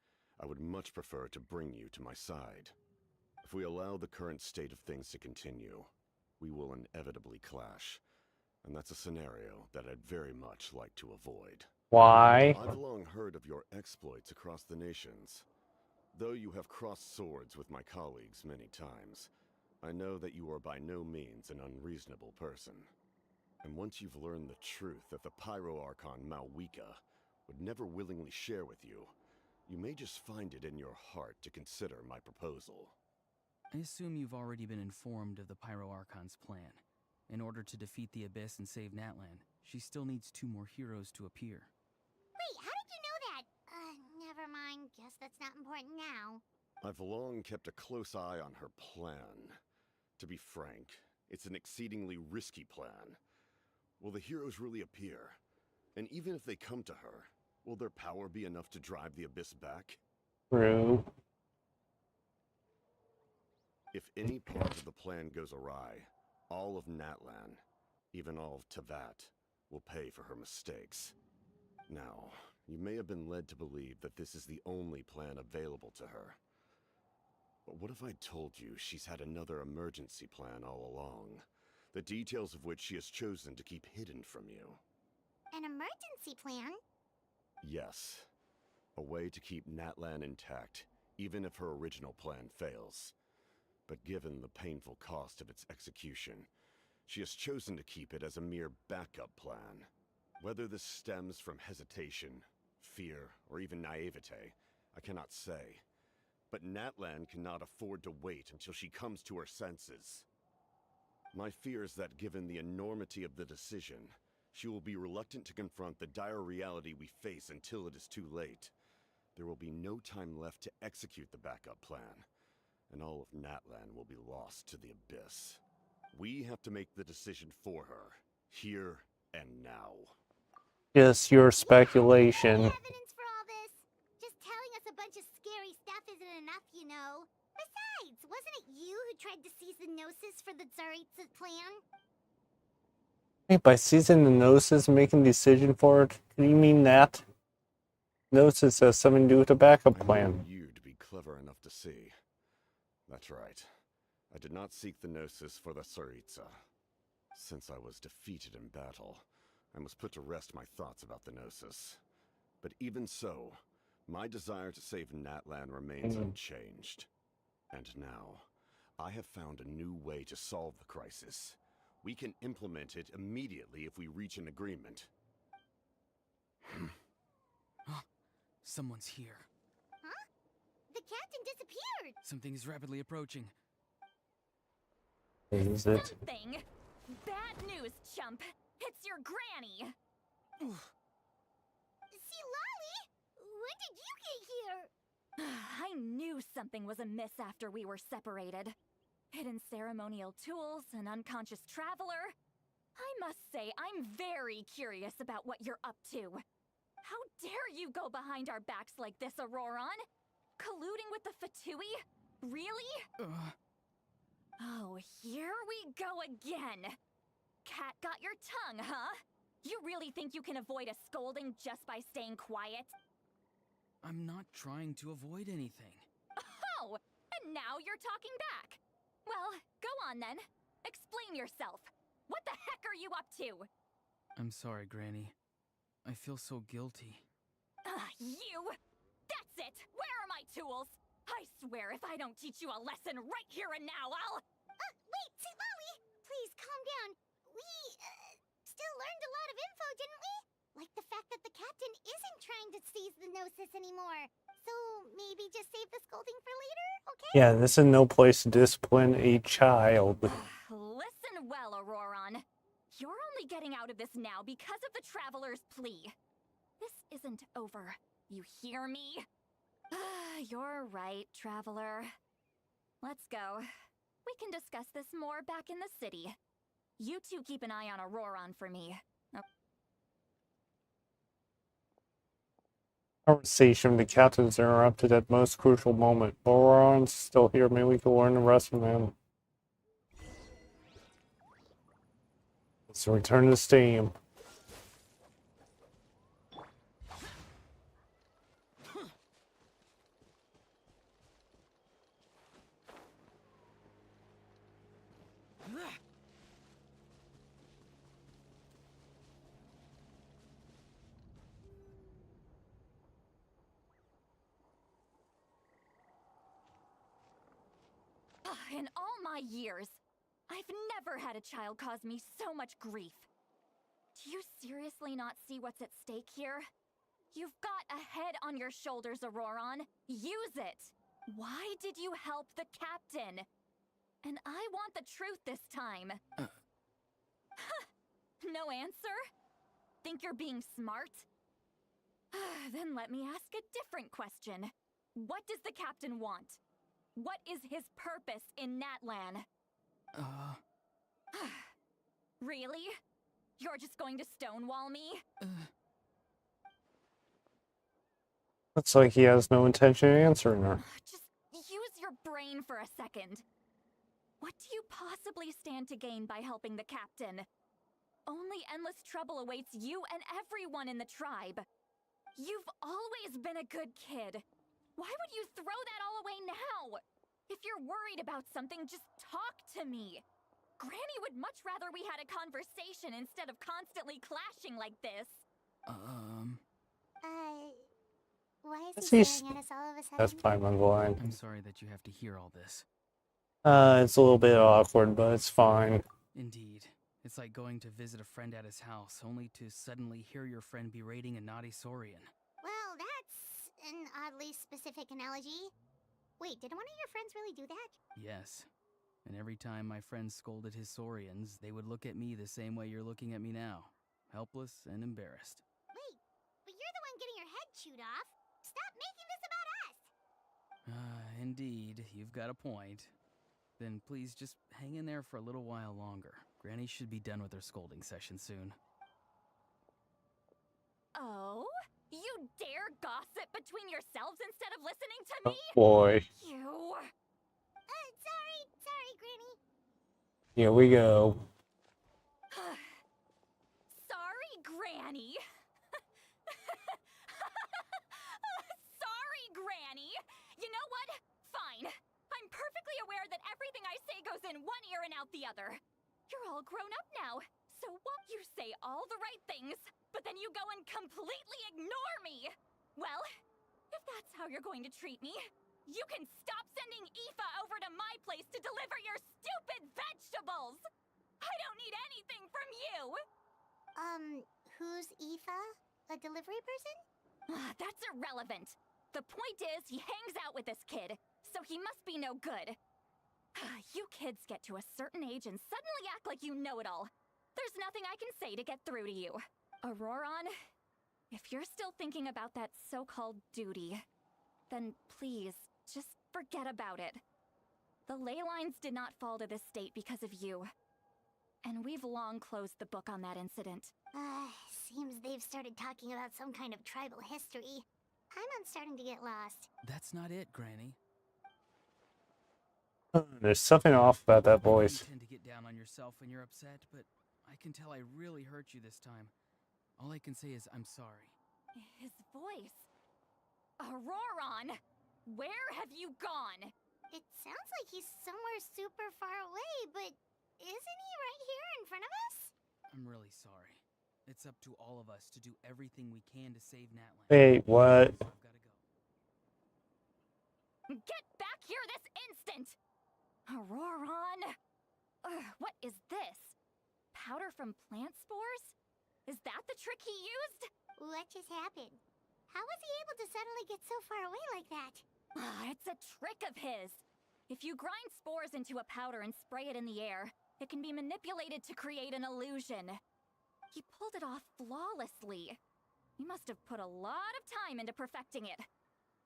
S6: I would much prefer to bring you to my side. If we allow the current state of things to continue, we will inevitably clash. And that's a scenario that I'd very much like to avoid.
S1: Why?
S6: I've long heard of your exploits across the nations. Though you have crossed swords with my colleagues many times, I know that you are by no means an unreasonable person. And once you've learned the truth that the Pyro Archon Malwika would never willingly share with you, you may just find it in your heart to consider my proposal.
S4: I assume you've already been informed of the Pyro Archon's plan. In order to defeat the Abyss and save Natlan, she still needs 2 more heroes to appear.
S3: Wait, how did you know that? Never mind. Guess that's not important now.
S6: I've long kept a close eye on her plan. To be frank, it's an exceedingly risky plan. Will the heroes really appear? And even if they come to her, will their power be enough to drive the Abyss back?
S1: True.
S6: If any part of the plan goes awry, all of Natlan, even all of Tevat, will pay for her mistakes. Now, you may have been led to believe that this is the only plan available to her. But what if I told you she's had another emergency plan all along, the details of which she has chosen to keep hidden from you?
S3: An emergency plan?
S6: Yes. A way to keep Natlan intact, even if her original plan fails. But given the painful cost of its execution, she has chosen to keep it as a mere backup plan. Whether this stems from hesitation, fear, or even naivete, I cannot say. But Natlan cannot afford to wait until she comes to her senses. My fear is that given the enormity of the decision, she will be reluctant to confront the dire reality we face until it is too late. There will be no time left to execute the backup plan, and all of Natlan will be lost to the Abyss. We have to make the decision for her, here and now.
S1: Just your speculation.
S3: No evidence for all this. Just telling us a bunch of scary stuff isn't enough, you know. Besides, wasn't it you who tried to seize the Gnosis for the Tsaritsa plan?
S1: Wait, by seizing the Gnosis and making a decision for it? Do you mean that? Gnosis has something to do with the backup
S6: I
S1: plan.
S6: know you to be clever enough to see. That's right. I did not seek the Gnosis for the Tsaritsa. Since I was defeated in battle, I must put to rest my thoughts about the Gnosis. But even so, my desire to save Natlan remains unchanged. And now, I have found a new way to solve the crisis. We can implement it immediately if we reach an agreement.
S4: Someone's here.
S3: Huh? The captain disappeared!
S4: Something is rapidly approaching.
S1: Is it?
S2: Something? Bad news, chump. It's your granny.
S3: See, Lolly? When did you get here?
S2: I knew something was amiss after we were separated. Hidden ceremonial tools, an unconscious traveler. I must say, I'm very curious about what you're up to. How dare you go behind our backs like this, Auroron? Colluding with the Fatui? Really? Oh, here we go again. Cat got your tongue, huh? You really think you can avoid a scolding just by staying quiet?
S4: I'm not trying to avoid anything.
S2: Oh, and now you're talking back. Well, go on then. Explain yourself. What the heck are you up to?
S4: I'm sorry, Granny. I feel so guilty.
S2: You! That's it! Where are my tools? I swear if I don't teach you a lesson right here and now, I'll...
S3: Wait, Lolly! Please, calm down. We, still learned a lot of info, didn't we? Like the fact that the captain isn't trying to seize the Gnosis anymore. So, maybe just save the scolding for later, okay?
S1: Yeah, this is no place to discipline a child.
S2: Listen well, Auroron. You're only getting out of this now because of the Traveler's plea. This isn't over. You hear me? You're right, Traveler. Let's go. We can discuss this more back in the city. You two keep an eye on Auroron for me.
S1: Conversation with the captains interrupted at most crucial moment. Boron's still here. Maybe we can learn the rest from him. Let's return to Steam.
S2: In all my years, I've never had a child cause me so much grief. Do you seriously not see what's at stake here? You've got a head on your shoulders, Auroron. Use it! Why did you help the captain? And I want the truth this time. No answer? Think you're being smart? Then let me ask a different question. What does the captain want? What is his purpose in Natlan? Really? You're just going to stonewall me?
S1: Looks like he has no intention of answering her.
S2: Just use your brain for a second. What do you possibly stand to gain by helping the captain? Only endless trouble awaits you and everyone in the tribe. You've always been a good kid. Why would you throw that all away now? If you're worried about something, just talk to me. Granny would much rather we had a conversation instead of constantly clashing like this.
S3: Why is
S1: He's-
S3: he staring at us all of a sudden?
S1: That's Paimon line.
S4: I'm sorry that you have to hear all this.
S1: It's a little bit awkward, but it's fine.
S4: Indeed. It's like going to visit a friend at his house, only to suddenly hear your friend berating a naughty Saurian.
S3: Well, that's an oddly specific analogy. Wait, did one of your friends really do that?
S4: Yes. And every time my friend scolded his Saurians, they would look at me the same way you're looking at me now. Helpless and embarrassed.
S3: Wait, but you're the one getting your head chewed off. Stop making this about us!
S4: Indeed, you've got a point. Then please just hang in there for a little while longer. Granny should be done with her scolding session soon.
S2: Oh? You dare gossip between yourselves instead of listening to
S1: Oh
S2: me?
S1: boy.
S2: You...
S3: Sorry, Granny.
S1: Here we go.
S2: Sorry, Granny. Sorry, Granny. You know what? Fine. I'm perfectly aware that everything I say goes in one ear and out the other. You're all grown up now, so what? You say all the right things, but then you go and completely ignore me. Well, if that's how you're going to treat me, you can stop sending Aoife over to my place to deliver your stupid vegetables. I don't need anything from you.
S3: Who's Aoife? A delivery person?
S2: That's irrelevant. The point is, he hangs out with this kid, so he must be no good. You kids get to a certain age and suddenly act like you know it all. There's nothing I can say to get through to you. Auroron, if you're still thinking about that so-called duty, then please, just forget about it. The ley lines did not fall to this state because of you. And we've long closed the book on that incident.
S3: Seems they've started talking about some kind of tribal history. I'm starting to get lost.
S4: That's not it, Granny.
S1: There's something off about that voice.
S4: You tend to get down on yourself when you're upset, but I can tell I really hurt you this time. All I can say is I'm sorry.
S2: His voice. Auroron! Where have you gone?
S3: It sounds like he's somewhere super far away, but isn't he right here in front of us?
S4: I'm really sorry. It's up to all of us to do everything we can to save Natlan.
S1: Wait, what?
S4: I've gotta go.
S2: Get back here this instant! Auroron! What is this? Powder from plant spores? Is that the trick he used?
S3: What just happened? How was he able to suddenly get so far away like that?
S2: It's a trick of his. If you grind spores into a powder and spray it in the air, it can be manipulated to create an illusion. He pulled it off flawlessly. He must have put a lot of time into perfecting it.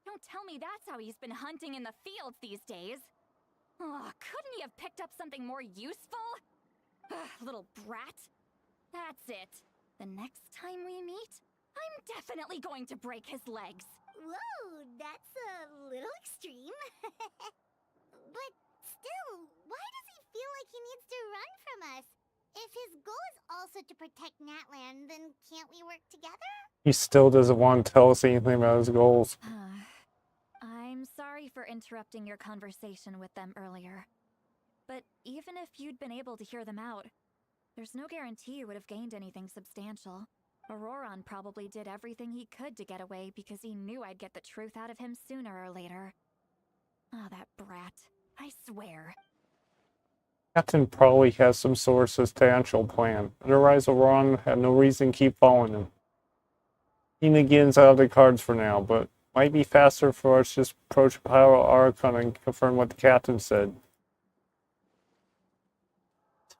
S2: Don't tell me that's how he's been hunting in the fields these days. Couldn't he have picked up something more useful? Little brat. That's it. The next time we meet, I'm definitely going to break his legs.
S3: Whoa, that's a little extreme. But still, why does he feel like he needs to run from us? If his goal is also to protect Natlan, then can't we work together?
S1: He still doesn't want to tell us anything about his goals.
S2: I'm sorry for interrupting your conversation with them earlier. But even if you'd been able to hear them out, there's no guarantee you would have gained anything substantial. Auroron probably did everything he could to get away because he knew I'd get the truth out of him sooner or later. Ah, that brat. I swear.
S1: Captain probably has some sort of substantial plan. Otherwise, Auroron had no reason to keep following him. Shenanigans out of the cards for now, but might be faster for us to just approach Power Archon and confirm what the captain said.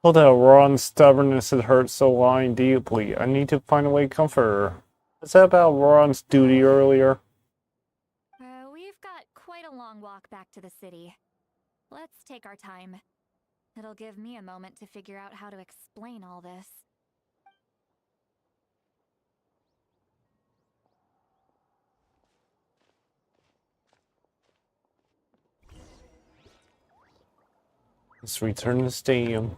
S1: Till that Auroron's stubbornness had hurt so lying deeply, I need to find a way to comfort her. Was that about Auroron's duty earlier?
S2: We've got quite a long walk back to the city. Let's take our time. It'll give me a moment to figure out how to explain all this.
S1: Let's return to the stadium.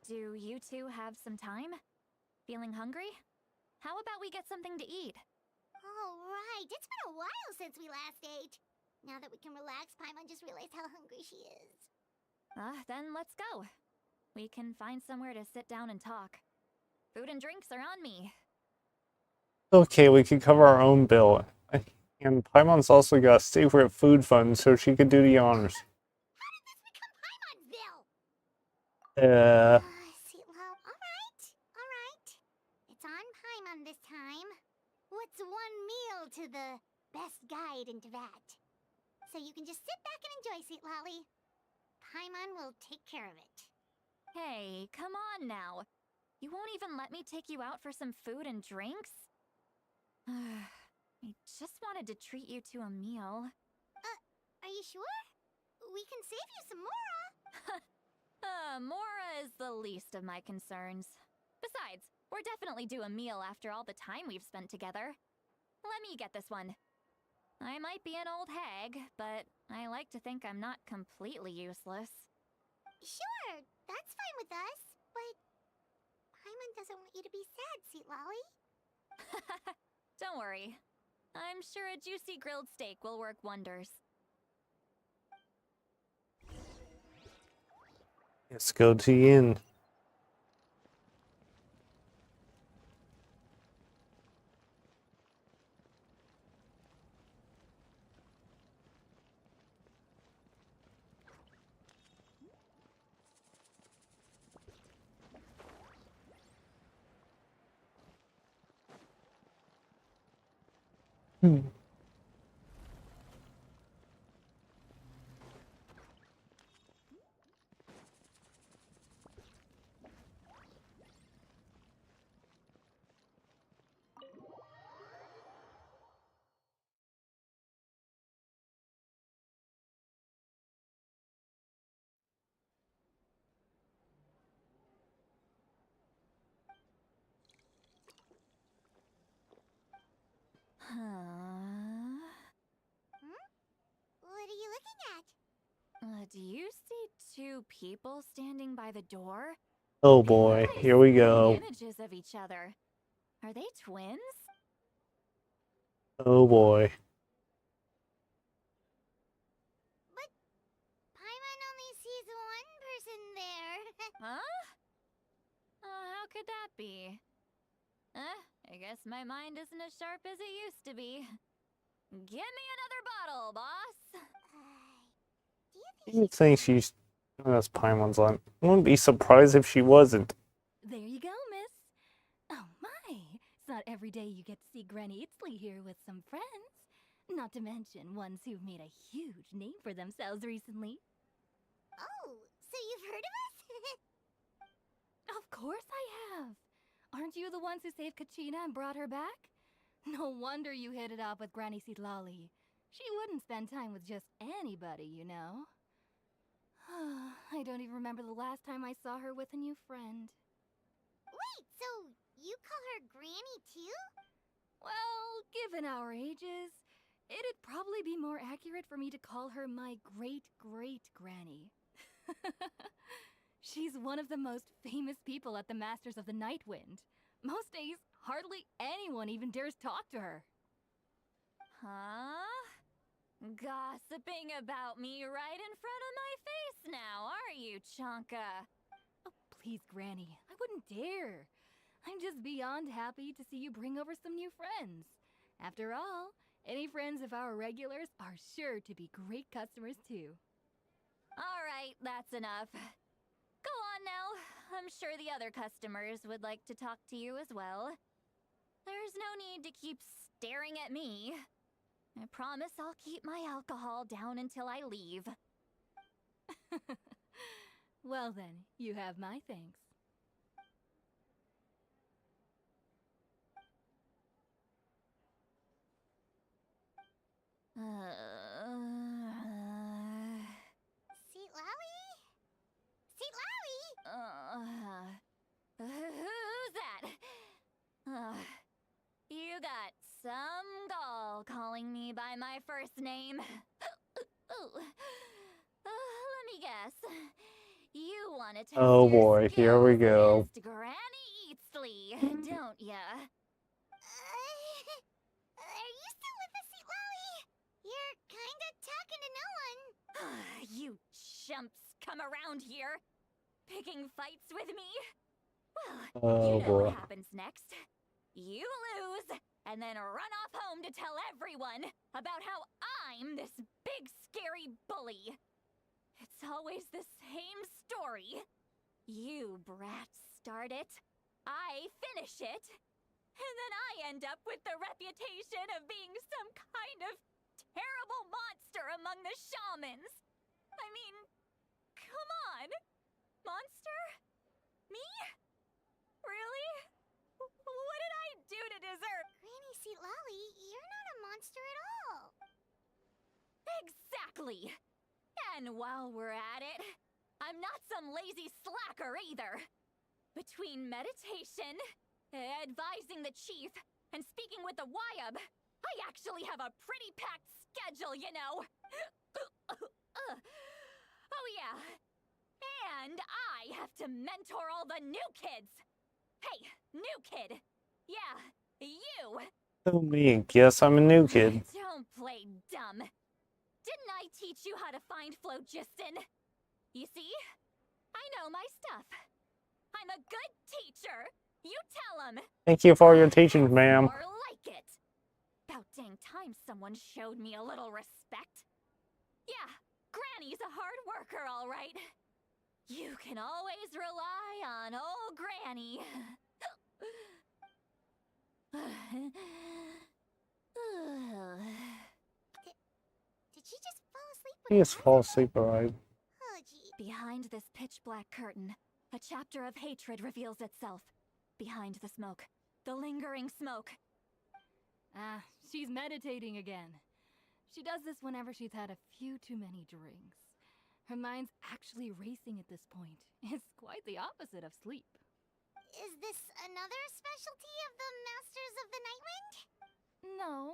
S2: Do you two have some time? Feeling hungry? How about we get something to eat?
S3: Oh, right. It's been a while since we last ate. Now that we can relax, Paimon just realized how hungry she is.
S2: Then let's go. We can find somewhere to sit down and talk. Food and drinks are on me.
S1: Okay, we could cover our own bill. And Paimon's also got a secret food fund, so she could do the honors.
S3: How did this become Paimon's bill? Alright. It's on Paimon this time. What's one meal to the best guide into that? So you can just sit back and enjoy, Sweet Lolly. Paimon will take care of it.
S2: Hey, come on now. You won't even let me take you out for some food and drinks? I just wanted to treat you to a meal.
S3: Are you sure? We can save you some Mora.
S2: Mora is the least of my concerns. Besides, we're definitely due a meal after all the time we've spent together. Let me get this one. I might be an old hag, but I like to think I'm not completely useless.
S3: Sure, that's fine with us, but Paimon doesn't want you to be sad, Sweet Lolly.
S2: Don't worry. I'm sure a juicy grilled steak will work wonders.
S1: Let's go to the inn.
S3: What are you looking at?
S2: Do you see two people standing by the door?
S1: Oh boy, here we go.
S2: Images of each other. Are they twins?
S1: Oh boy.
S3: But Paimon only sees one person there.
S2: Huh? How could that be? I guess my mind isn't as sharp as it used to be. Give me another bottle, boss!
S3: Do you
S1: You think she's that's Paimon's line. I wouldn't be surprised if she wasn't.
S10: There you go, miss. Oh my, it's not every day you get to see Granny Itzley here with some friends. Not to mention ones who've made a huge name for themselves recently.
S3: Oh, so you've heard of us?
S10: Of course I have. Aren't you the ones who saved Kachina and brought her back? No wonder you hit it off with Granny Sitlali. She wouldn't spend time with just anybody, you know. I don't even remember the last time I saw her with a new friend.
S3: Wait, so you call her Granny too?
S10: Well, given our ages, it'd probably be more accurate for me to call her my great-great-granny. She's one of the most famous people at the Masters of the Nightwind. Most days, hardly anyone even dares talk to her.
S2: Huh? Gossiping about me right in front of my face now, are you, Chonka?
S10: Oh, please, Granny, I wouldn't dare. I'm just beyond happy to see you bring over some new friends. After all, any friends of our regulars are sure to be great customers too.
S2: All right, that's enough. Go on now. I'm sure the other customers would like to talk to you as well. There's no need to keep staring at me. I promise I'll keep my alcohol down until I leave.
S10: Well then, you have my thanks.
S3: Seatlawi? Seatlawi?
S2: Who's that? You got some gall calling me by my first name. Let me guess. You want to test
S1: Oh
S2: your
S1: boy, here we
S2: skills
S1: go.
S2: against Granny Eatsley, don't ya?
S3: Are you still with us, Seatlawi? You're kinda talking to no one.
S2: You chumps come around here, picking fights with me? Well,
S1: Oh
S2: you know
S1: boy.
S2: what happens next. You lose, and then run off home to tell everyone about how I'm this big scary bully. It's always the same story. You brats start it, I finish it, and then I end up with the reputation of being some kind of terrible monster among the shamans. I mean, come on. Monster? Me? Really? What did I do to deserve?
S3: Granny Seatlawi, you're not a monster at all.
S2: Exactly. And while we're at it, I'm not some lazy slacker either. Between meditation, advising the chief, and speaking with the Wyab, I actually have a pretty packed schedule, you know. Oh yeah. And I have to mentor all the new kids. Hey, new kid. Yeah, you.
S1: Tell me and guess I'm a new kid.
S2: Don't play dumb. Didn't I teach you how to find phlogiston? You see? I know my stuff. I'm a good teacher. You tell him.
S1: Thank you for your teachings, ma'am.
S2: More like it. About dang time someone showed me a little respect. Yeah, Granny's a hard worker, all right. You can always rely on old Granny.
S3: Did she just fall asleep?
S1: He just fall asleep, alright.
S3: Oh, gee.
S2: Behind this pitch-black curtain, a chapter of hatred reveals itself. Behind the smoke, the lingering smoke.
S10: Ah, she's meditating again. She does this whenever she's had a few too many drinks. Her mind's actually racing at this point. It's quite the opposite of sleep.
S3: Is this another specialty of the Masters of the Nightwind?
S10: No,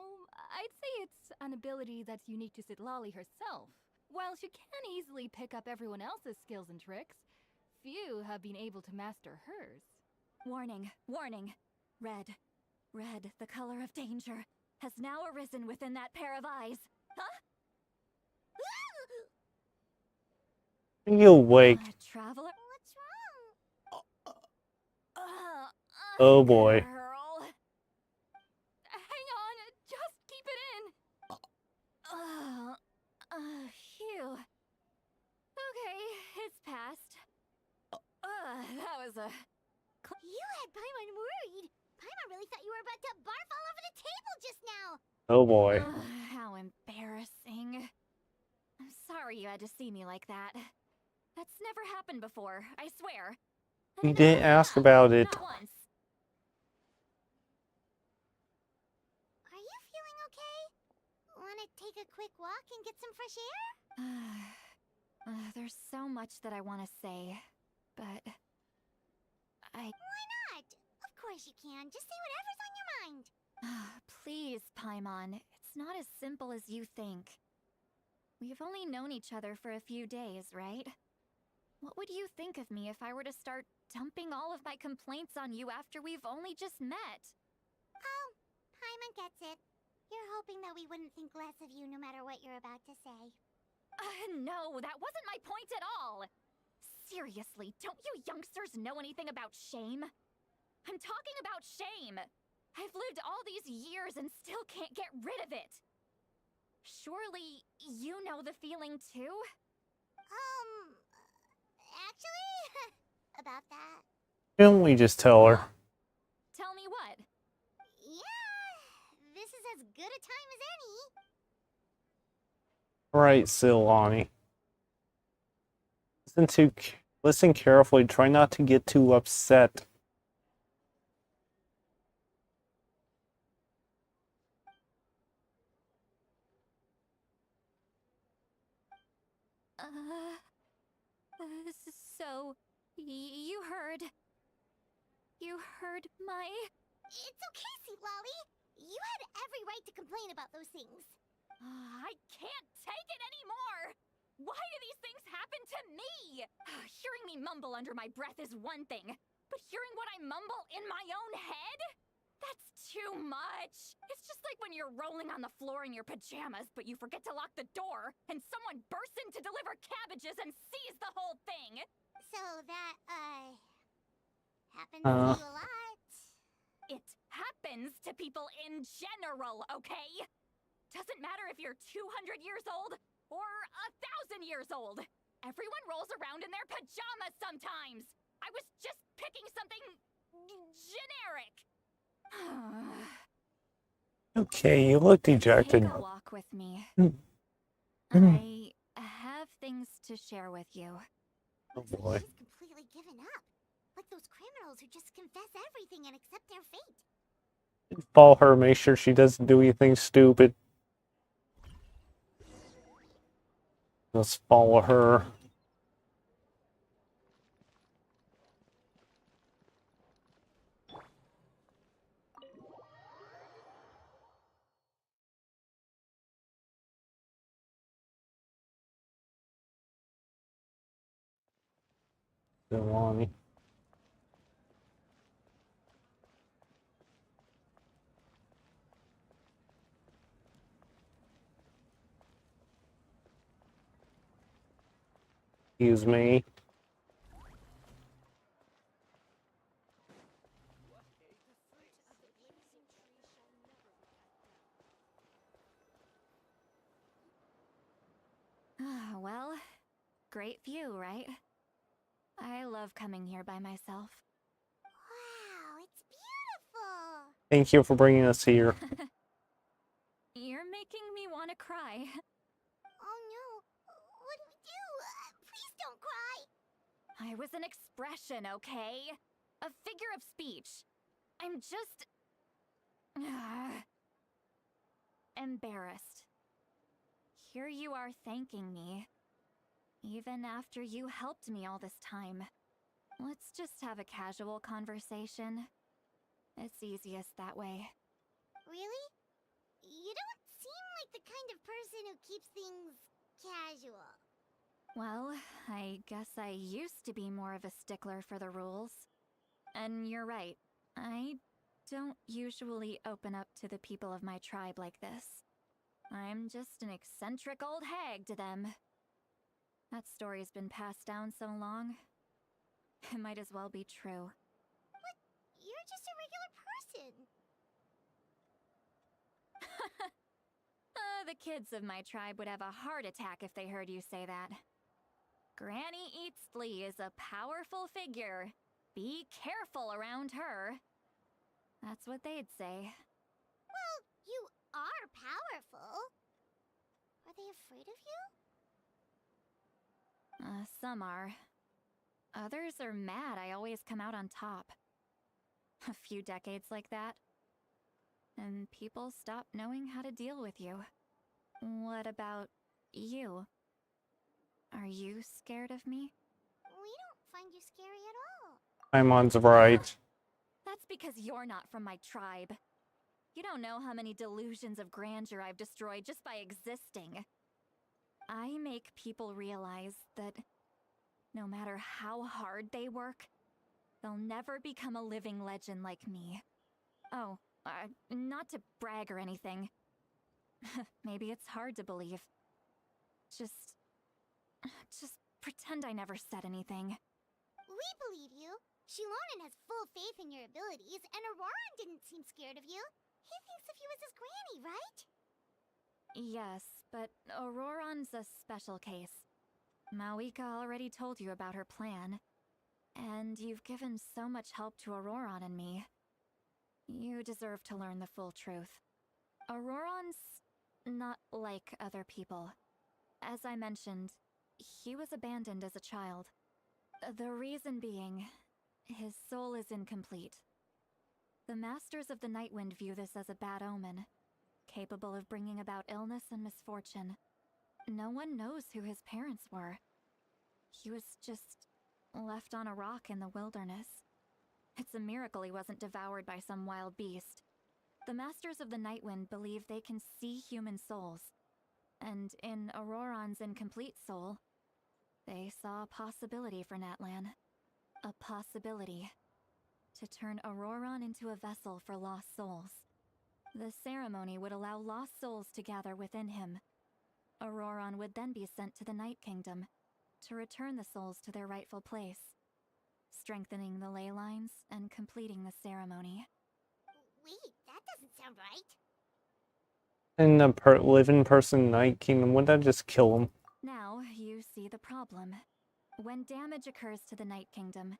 S10: I'd say it's an ability that's unique to Sitlali herself. While she can easily pick up everyone else's skills and tricks, few have been able to master hers.
S2: Warning, warning. Red, the color of danger, has now arisen within that pair of eyes. Huh?
S1: You awake.
S2: Traveler?
S3: What's wrong?
S1: Oh boy.
S2: Girl.
S10: Hang on, just keep it in.
S2: Phew.
S1: Oh boy.
S2: Ugh, how embarrassing. I'm sorry you had to see me like that. That's never happened before, I swear. And
S1: You
S2: it
S1: didn't
S2: never
S1: ask
S2: will,
S1: about it.
S2: Not once.
S3: Are you feeling okay? Want to take a quick walk and get some fresh air?
S2: There's so much that I want to say, but
S3: Why not? Of course you can. Just say whatever's on your mind.
S2: Please, Paimon, it's not as simple as you think. We've only known each other for a few days, right? What would you think of me if I were to start dumping all of my complaints on you after we've only just met?
S3: Oh, Paimon gets it. You're hoping that we wouldn't think less of you no matter what you're about to say.
S2: No, that wasn't my point at all! Seriously, don't you youngsters know anything about shame? I'm talking about shame! I've lived all these years and still can't get rid of it! Surely, you know the feeling too?
S3: Actually, about that.
S1: Didn't we just tell her?
S2: Tell me what?
S3: Yeah, this is as good a time as any.
S1: Right, Silani. Listen carefully. Try not to get too upset.
S2: So, you heard... You heard my...
S3: It's okay, Sweet Lolly. You had every right to complain about those things.
S2: I can't take it anymore! Why do these things happen to me? Hearing me mumble under my breath is one thing, but hearing what I mumble in my own head? That's too much! It's just like when you're rolling on the floor in your pajamas, but you forget to lock the door, and someone bursts in to deliver cabbages and sees the whole thing!
S3: So that, happens to you a lot.
S2: It happens to people in general, okay? Doesn't matter if you're 200 years old or 1,000 years old. Everyone rolls around in their pajamas sometimes. I was just picking something generic.
S1: Okay, you look dejected.
S2: Take a walk with me. I have things to share with you.
S1: Oh
S3: Looks like
S1: boy.
S3: she's completely given up. Like those criminals who just confess everything and accept their fate.
S1: Follow her, make sure she doesn't do anything stupid. Let's follow her. Silani. Excuse me.
S2: Well, great view, right? I love coming here by myself.
S3: Wow, it's beautiful.
S1: Thank you for bringing us here.
S2: You're making me want to cry.
S3: Oh no, what do we do? Please don't cry.
S2: I was an expression, okay? A figure of speech. I'm just... embarrassed. Here you are thanking me. Even after you helped me all this time. Let's just have a casual conversation. It's easiest that way.
S3: Really? You don't seem like the kind of person who keeps things casual.
S2: Well, I guess I used to be more of a stickler for the rules. And you're right, I don't usually open up to the people of my tribe like this. I'm just an eccentric old hag to them. That story's been passed down so long, it might as well be true.
S3: But you're just a regular person.
S2: The kids of my tribe would have a heart attack if they heard you say that. Granny Eatsley is a powerful figure. Be careful around her. That's what they'd say.
S3: Well, you are powerful. Are they afraid of you?
S2: Some are. Others are mad I always come out on top. A few decades like that, and people stop knowing how to deal with you. What about you? Are you scared of me?
S3: We don't find you scary at all.
S1: Paimon's right.
S2: That's because you're not from my tribe. You don't know how many delusions of grandeur I've destroyed just by existing. I make people realize that no matter how hard they work, they'll never become a living legend like me. Oh, not to brag or anything. Maybe it's hard to believe. Just pretend I never said anything.
S3: We believe you. Shilonen has full faith in your abilities, and Auroran didn't seem scared of you. He thinks of you as his granny, right?
S2: Yes, but Auroran's a special case. Mawika already told you about her plan. And you've given so much help to Auroran and me. You deserve to learn the full truth. Auroran's not like other people. As I mentioned, he was abandoned as a child. The reason being, his soul is incomplete. The Masters of the Nightwind view this as a bad omen, capable of bringing about illness and misfortune. No one knows who his parents were. He was just left on a rock in the wilderness. It's a miracle he wasn't devoured by some wild beast. The Masters of the Nightwind believe they can see human souls, and in Auroran's incomplete soul, they saw a possibility for Natlan. A possibility to turn Auroran into a vessel for lost souls. The ceremony would allow lost souls to gather within him. Auroran would then be sent to the Night Kingdom to return the souls to their rightful place, strengthening the ley lines and completing the ceremony.
S3: Wait, that doesn't sound right.
S1: In the living person Night Kingdom, wouldn't that just kill him?
S2: Now you see the problem. When damage occurs to the Night Kingdom,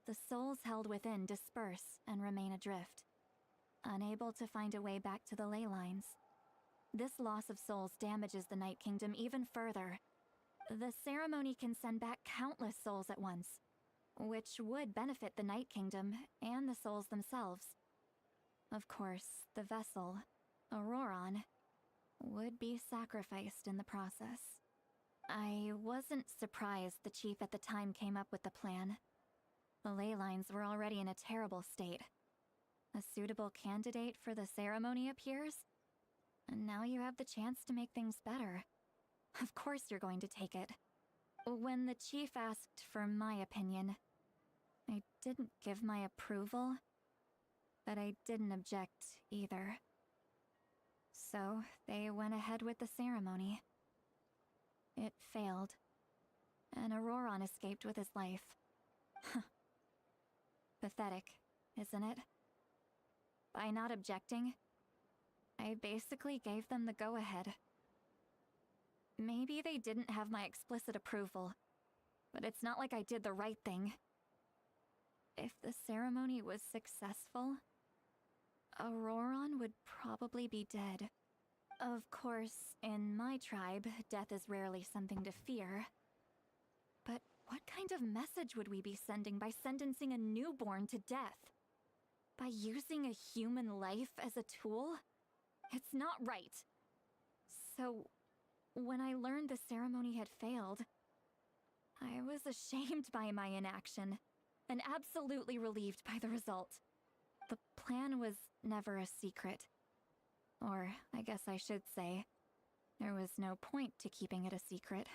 S2: the souls held within disperse and remain adrift, unable to find a way back to the ley lines. This loss of souls damages the Night Kingdom even further. The ceremony can send back countless souls at once, which would benefit the Night Kingdom and the souls themselves. Of course, the vessel, Auroran, would be sacrificed in the process. I wasn't surprised the chief at the time came up with the plan. The ley lines were already in a terrible state. A suitable candidate for the ceremony appears, and now you have the chance to make things better. Of course you're going to take it. When the chief asked for my opinion, I didn't give my approval, but I didn't object either. So they went ahead with the ceremony. It failed, and Auroran escaped with his life. Pathetic, isn't it? By not objecting, I basically gave them the go-ahead. Maybe they didn't have my explicit approval, but it's not like I did the right thing. If the ceremony was successful, Auroran would probably be dead. Of course, in my tribe, death is rarely something to fear. But what kind of message would we be sending by sentencing a newborn to death? By using a human life as a tool? It's not right. So, when I learned the ceremony had failed, I was ashamed by my inaction, and absolutely relieved by the result. The plan was never a secret. Or, I guess I should say, there was no point to keeping it a secret.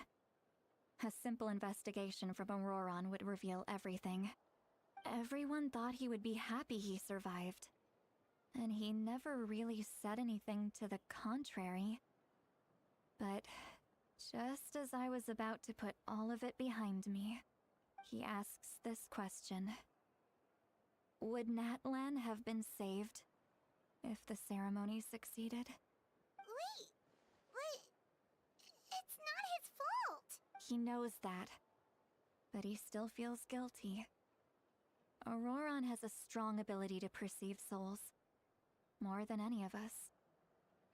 S2: A simple investigation from Auroran would reveal everything. Everyone thought he would be happy he survived. And he never really said anything to the contrary. But just as I was about to put all of it behind me, he asks this question. Would Natlan have been saved if the ceremony succeeded?
S3: Wait, but it's not his fault.
S2: He knows that, but he still feels guilty. Auroran has a strong ability to perceive souls, more than any of us.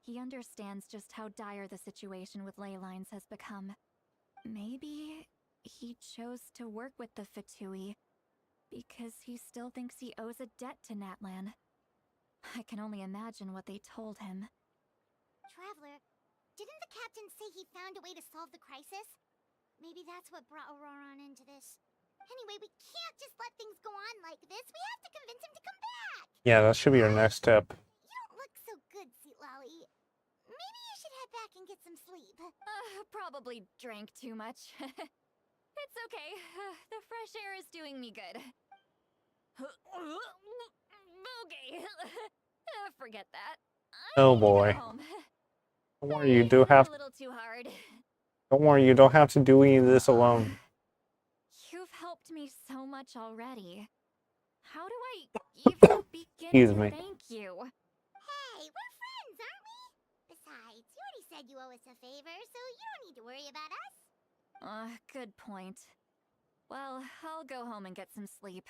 S2: He understands just how dire the situation with ley lines has become. Maybe he chose to work with the Fatui because he still thinks he owes a debt to Natlan. I can only imagine what they told him.
S3: Traveler, didn't the captain say he found a way to solve the crisis? Maybe that's what brought Auroron into this. Anyway, we can't just let things go on like this. We have to convince him to come back.
S1: Yeah, that should be your next step.
S3: You don't look so good, Sweet Lolly. Maybe you should head back and get some sleep.
S2: Probably drank too much. It's okay. The fresh air is doing me good. Okay. Forget that.
S1: Oh
S2: I need to go
S1: boy.
S2: home.
S1: Don't worry, you
S2: I
S1: do
S2: hit
S1: have.
S2: a little too hard.
S1: Don't worry, you don't have to do any of this alone.
S2: You've helped me so much already. How do I even begin
S1: Excuse
S2: to
S1: me.
S2: thank you?
S3: Hey, we're friends, aren't we? Besides, you already said you owe us a favor, so you don't need to worry about us.
S2: Good point. Well, I'll go home and get some sleep.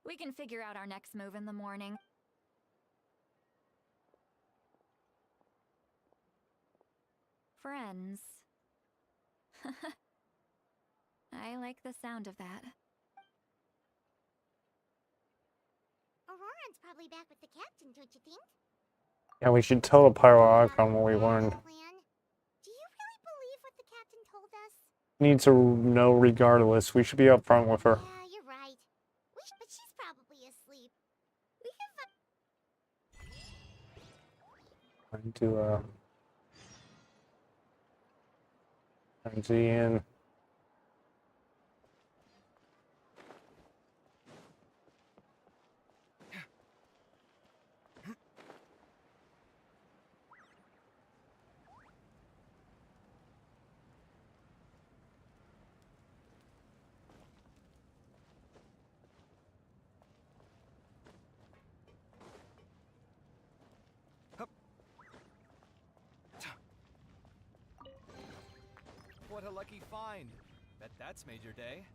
S2: We can figure out our next move in the morning. Friends. I like the sound of that.
S3: Auroron's probably back with the captain, don't you think?
S1: Yeah, we should tell the Pyro Archon what we learned.
S3: Plan. Do you really believe what the captain told us?
S1: Need to know regardless. We should be upfront with her.
S3: Yeah, you're right. But she's probably asleep. We can
S1: Trying to Z in.
S11: What a lucky find. Bet that's made your day.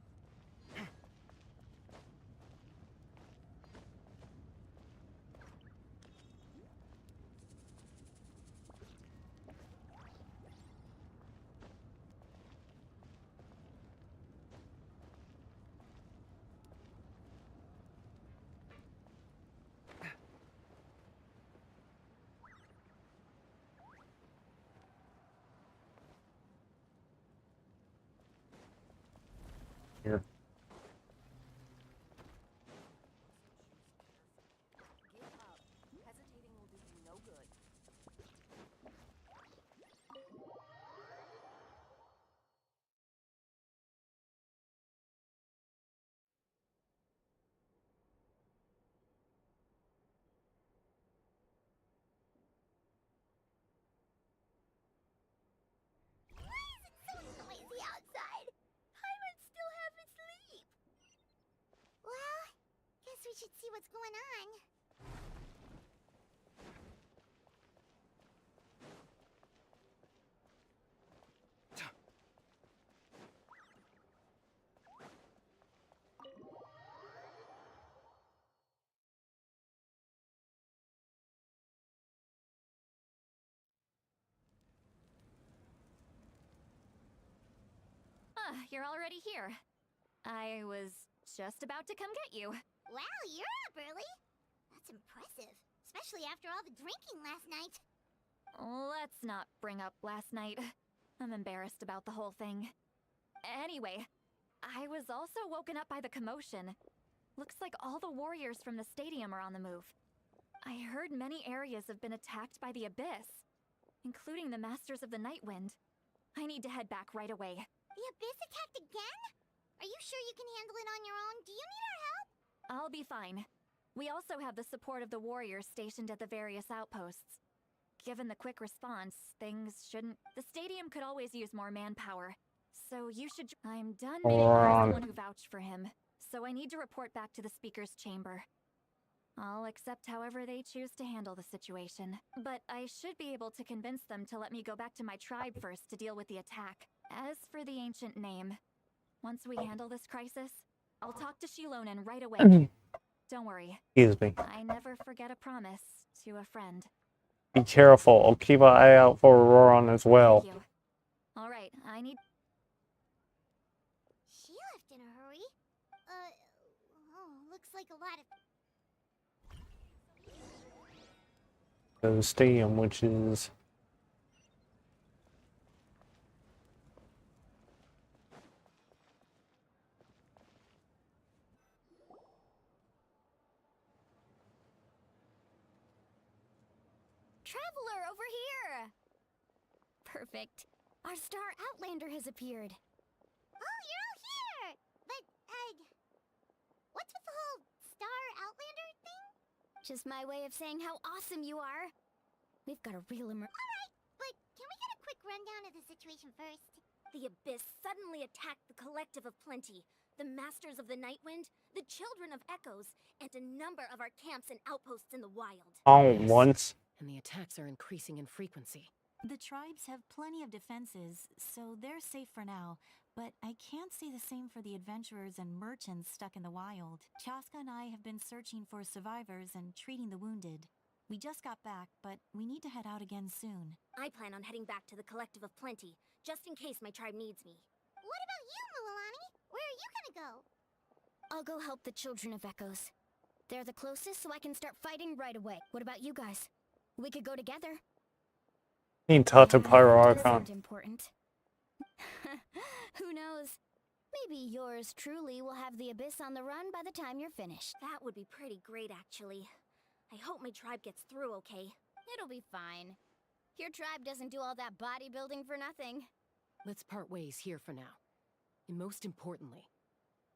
S1: Here.
S10: Give up. Hesitating will do you no good.
S3: so noisy outside. I'm still half asleep. Well, guess we should see what's going on.
S2: You're already here. I was just about to come get you.
S3: Wow, you're up early. That's impressive, especially after all the drinking last night.
S2: Let's not bring up last night. I'm embarrassed about the whole thing. Anyway, I was also woken up by the commotion. Looks like all the warriors from the stadium are on the move. I heard many areas have been attacked by the Abyss, including the Masters of the Nightwind. I need to head back right away.
S3: The Abyss attacked again? Are you sure you can handle it on your own? Do you need our help?
S2: I'll be fine. We also have the support of the warriors stationed at the various outposts. Given the quick response, things shouldn't... The stadium could always use more manpower. So you should... I'm done meeting everyone who vouched for him. So I need to report back to the speaker's chamber. I'll accept however they choose to handle the situation. But I should be able to convince them to let me go back to my tribe first to deal with the attack. As for the ancient name, once we handle this crisis, I'll talk to Shilonen right away. Don't worry.
S1: Excuse me.
S2: I never forget a promise to a friend.
S1: Be careful. I'll keep an eye out for Auroron as well.
S2: Thank you. All right, I need.
S3: She left in a hurry. Looks like a lot of...
S1: The stadium, which is
S2: Traveler over here! Perfect. Our star Outlander has appeared.
S3: Oh, you're all here! But, what's with the whole Star Outlander thing?
S2: Just my way of saying how awesome you are. We've got a real
S3: Alright, but can we get a quick rundown of the situation first?
S2: The Abyss suddenly attacked the Collective of Plenty, the Masters of the Nightwind, the Children of Echoes, and a number of our camps and outposts in the wild.
S1: all at once.
S12: And the attacks are increasing in frequency.
S13: The tribes have plenty of defenses, so they're safe for now, but I can't say the same for the adventurers and merchants stuck in the wild. Chaska and I have been searching for survivors and treating the wounded. We just got back, but we need to head out again soon.
S2: I plan on heading back to the Collective of Plenty, just in case my tribe needs me.
S3: What about you, Mualani? Where are you gonna go?
S2: I'll go help the Children of Echoes. They're the closest, so I can start fighting right away. What about you guys? We could go together.
S1: Need to talk to Pyro
S2: That
S1: Archon.
S2: isn't important. Who knows? Maybe yours truly will have the Abyss on the run by the time you're finished. That would be pretty great, actually. I hope my tribe gets through okay. It'll be fine. Your tribe doesn't do all that bodybuilding for nothing.
S12: Let's part ways here for now. And most importantly,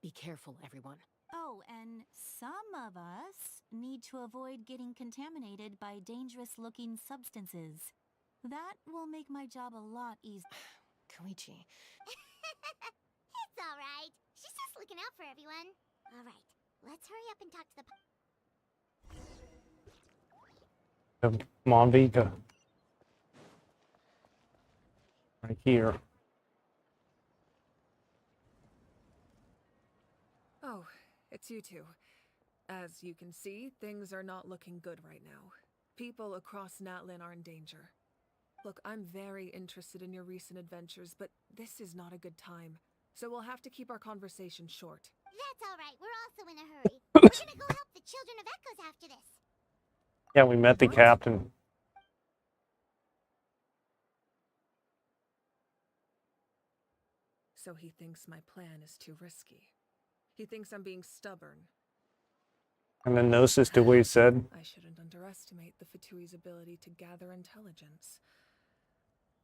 S12: be careful, everyone.
S13: Oh, and some of us need to avoid getting contaminated by dangerous-looking substances. That will make my job a lot easier.
S12: Koichi.
S3: It's alright. She's just looking out for everyone. Alright, let's hurry up and talk to the...
S1: Come on, Vika. Right here.
S14: Oh, it's you two. As you can see, things are not looking good right now. People across Natlan are in danger. Look, I'm very interested in your recent adventures, but this is not a good time. So we'll have to keep our conversation short.
S3: That's alright, we're also in a hurry. We're gonna go help the Children of Echoes after this.
S1: Yeah, we met the captain.
S14: So he thinks my plan is too risky. He thinks I'm being stubborn.
S1: And the Gnosis did what he said.
S14: I shouldn't underestimate the Fatui's ability to gather intelligence.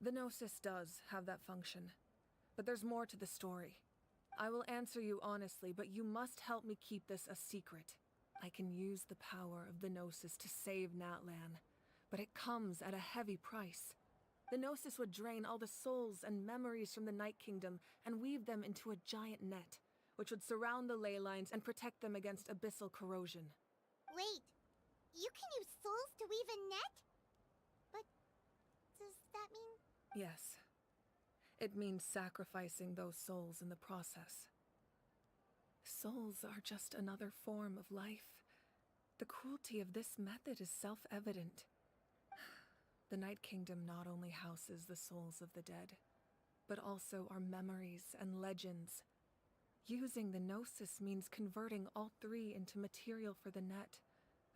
S14: The Gnosis does have that function, but there's more to the story. I will answer you honestly, but you must help me keep this a secret. I can use the power of the Gnosis to save Natlan, but it comes at a heavy price. The Gnosis would drain all the souls and memories from the Night Kingdom and weave them into a giant net, which would surround the ley lines and protect them against abyssal corrosion.
S3: Wait, you can use souls to weave a net? But does that mean...
S14: Yes. It means sacrificing those souls in the process. Souls are just another form of life. The cruelty of this method is self-evident. The Night Kingdom not only houses the souls of the dead, but also our memories and legends. Using the Gnosis means converting all three into material for the net,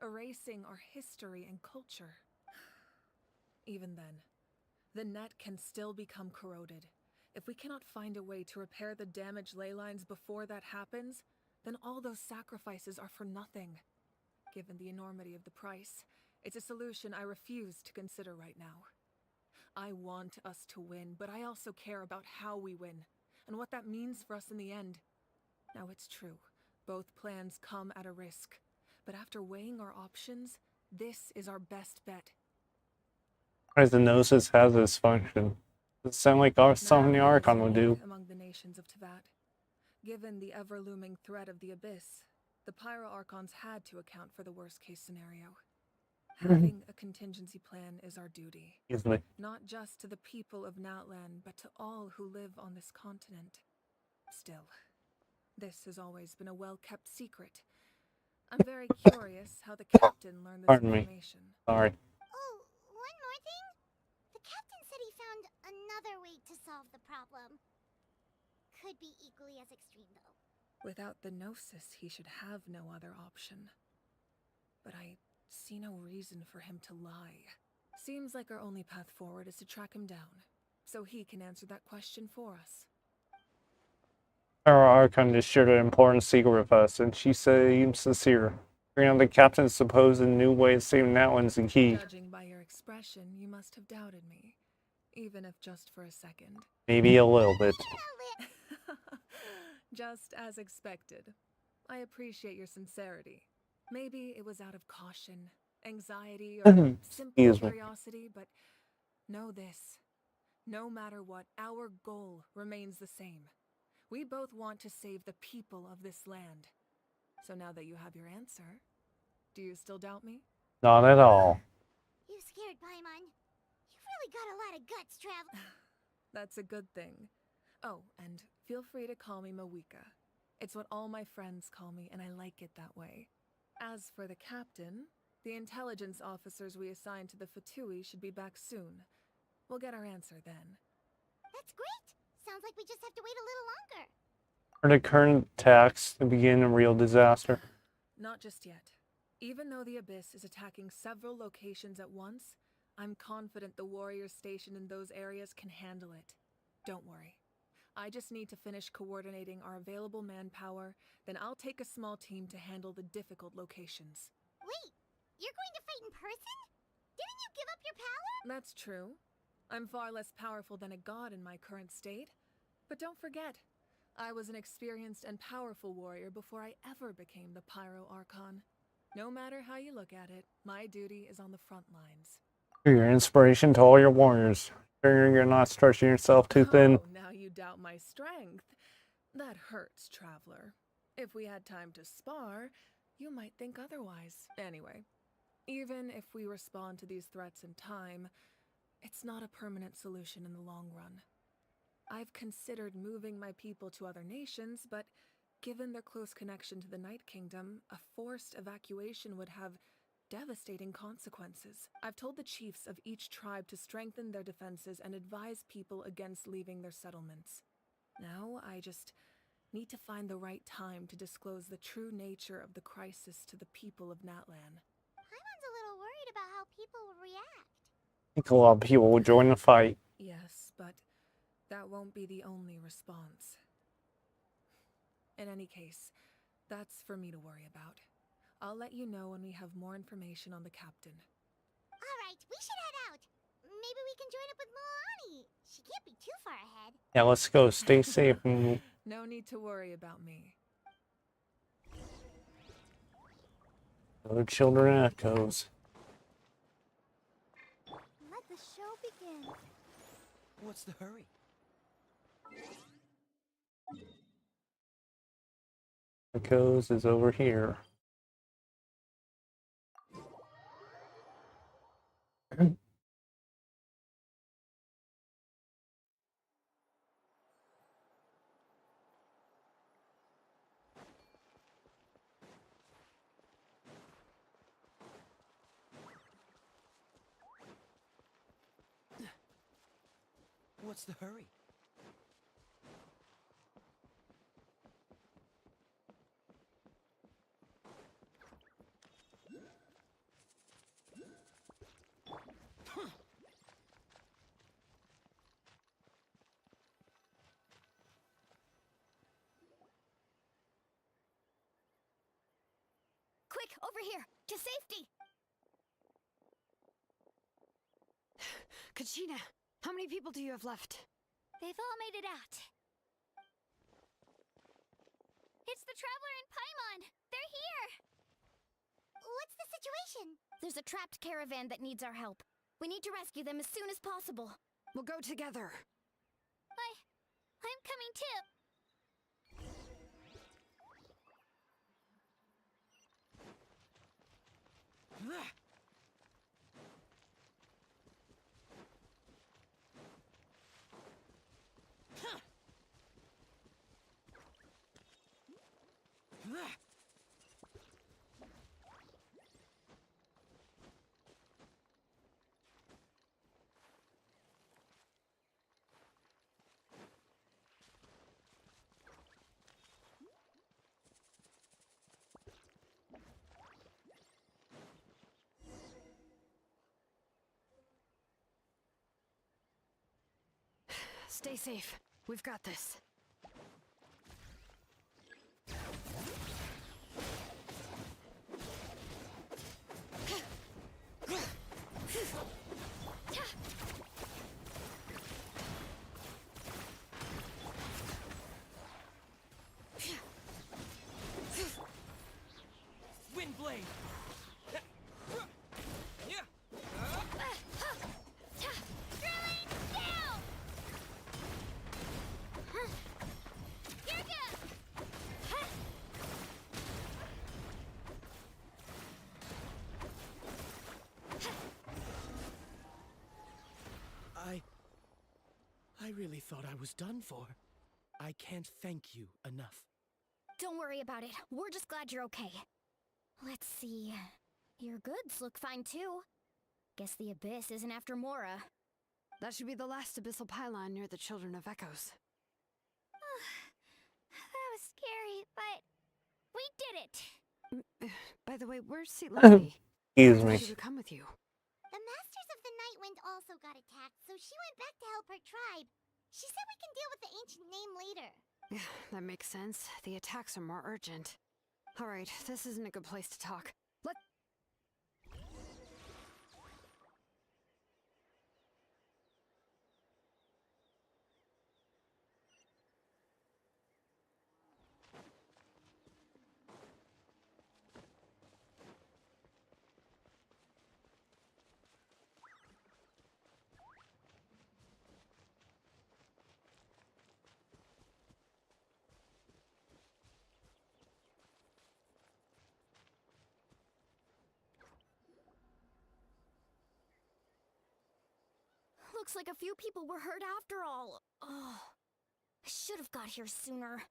S14: erasing our history and culture. Even then, the net can still become corroded. If we cannot find a way to repair the damaged ley lines before that happens, then all those sacrifices are for nothing. Given the enormity of the price, it's a solution I refuse to consider right now. I want us to win, but I also care about how we win, and what that means for us in the end. Now it's true, both plans come at a risk, but after weighing our options, this is our best bet.
S1: As the Gnosis has this function. It sounds like something the Archon would do.
S14: Among the nations of Teyvat, given the ever-looming threat of the Abyss, the Pyro Archons had to account for the worst-case scenario. Having a contingency plan is our duty.
S1: Easily.
S14: Not just to the people of Natlan, but to all who live on this continent. Still, this has always been a well-kept secret. I'm very curious how the captain learned this
S1: Pardon me.
S14: information.
S1: Sorry.
S3: Oh, one could be equally as extreme, though.
S14: Without the Gnosis, he should have no other option. But I see no reason for him to lie. Seems like our only path forward is to track him down, so he can answer that question for us.
S1: Our Archon just shared an important secret with us, and she seems sincere. Bringing out the captain's supposed new way of saving Natlan's the key.
S14: Judging by your expression, you must have doubted me, even if just for a second.
S1: Maybe a little bit.
S14: Just as expected. I appreciate your sincerity. Maybe it was out of caution, anxiety, or simple curiosity, but know this. No matter what, our goal remains the same. We both want to save the people of this land. So now that you have your answer, do you still doubt me?
S1: Not at all.
S3: You scared, Paimon. You've really got a lot of guts, Travel.
S14: That's a good thing. Oh, and feel free to call me Mawika. It's what all my friends call me, and I like it that way. As for the captain, the intelligence officers we assigned to the Fatui should be back soon. We'll get our answer then.
S3: That's great. Sounds like we just have to wait a little longer.
S1: Are the current attacks to begin a real disaster?
S14: Not just yet. Even though the Abyss is attacking several locations at once, I'm confident the warriors stationed in those areas can handle it. Don't worry. I just need to finish coordinating our available manpower, then I'll take a small team to handle the difficult locations.
S3: Wait, you're going to fight in person? Didn't you give up your power?
S14: That's true. I'm far less powerful than a god in my current state. But don't forget, I was an experienced and powerful warrior before I ever became the Pyro Archon. No matter how you look at it, my duty is on the front lines.
S1: You're your inspiration to all your warriors. You're not stretching yourself too thin.
S14: Oh, now you doubt my strength. That hurts, Traveler. If we had time to spar, you might think otherwise. Anyway, even if we respond to these threats in time, it's not a permanent solution in the long run. I've considered moving my people to other nations, but given their close connection to the Night Kingdom, a forced evacuation would have devastating consequences. I've told the chiefs of each tribe to strengthen their defenses and advise people against leaving their settlements. Now, I just need to find the right time to disclose the true nature of the crisis to the people of Natlan.
S3: Paimon's a little worried about how people will react.
S1: I think a lot of people will join the fight.
S14: Yes, but that won't be the only response. In any case, that's for me to worry about. I'll let you know when we have more information on the captain.
S3: Alright, we should head out. Maybe we can join up with Moani. She can't be too far ahead.
S1: Yeah, let's go. Stay safe.
S14: No need to worry about me.
S1: Other children echoes.
S3: Let the show begin.
S9: What's the hurry?
S1: Echoes is over here.
S9: What's the hurry?
S2: Quick, over here! To safety!
S15: Kachina, how many people do you have left?
S2: They've all made it out. It's the Traveler and Paimon! They're here!
S3: What's the situation?
S2: There's a trapped caravan that needs our help. We need to rescue them as soon as possible.
S15: We'll go together.
S2: I'm coming too!
S15: Stay safe. We've got this.
S9: Windblade!
S8: I really thought I was done for. I can't thank you enough.
S2: Don't worry about it. We're just glad you're okay. Let's see. Your goods look fine too. Guess the Abyss isn't after Mora.
S15: That should be the last abyssal pylon near the Children of Echoes.
S3: That was scary, but we did it!
S15: By the way, where's Seatley?
S1: Excuse me.
S15: She would come with you.
S3: The Masters of the Nightwind also got attacked, so she went back to help her tribe. She said we can deal with the ancient name later.
S15: Yeah, that makes sense. The attacks are more urgent. Alright, this isn't a good place to talk.
S2: Looks like a few people were hurt after all. Oh, I should have got here sooner.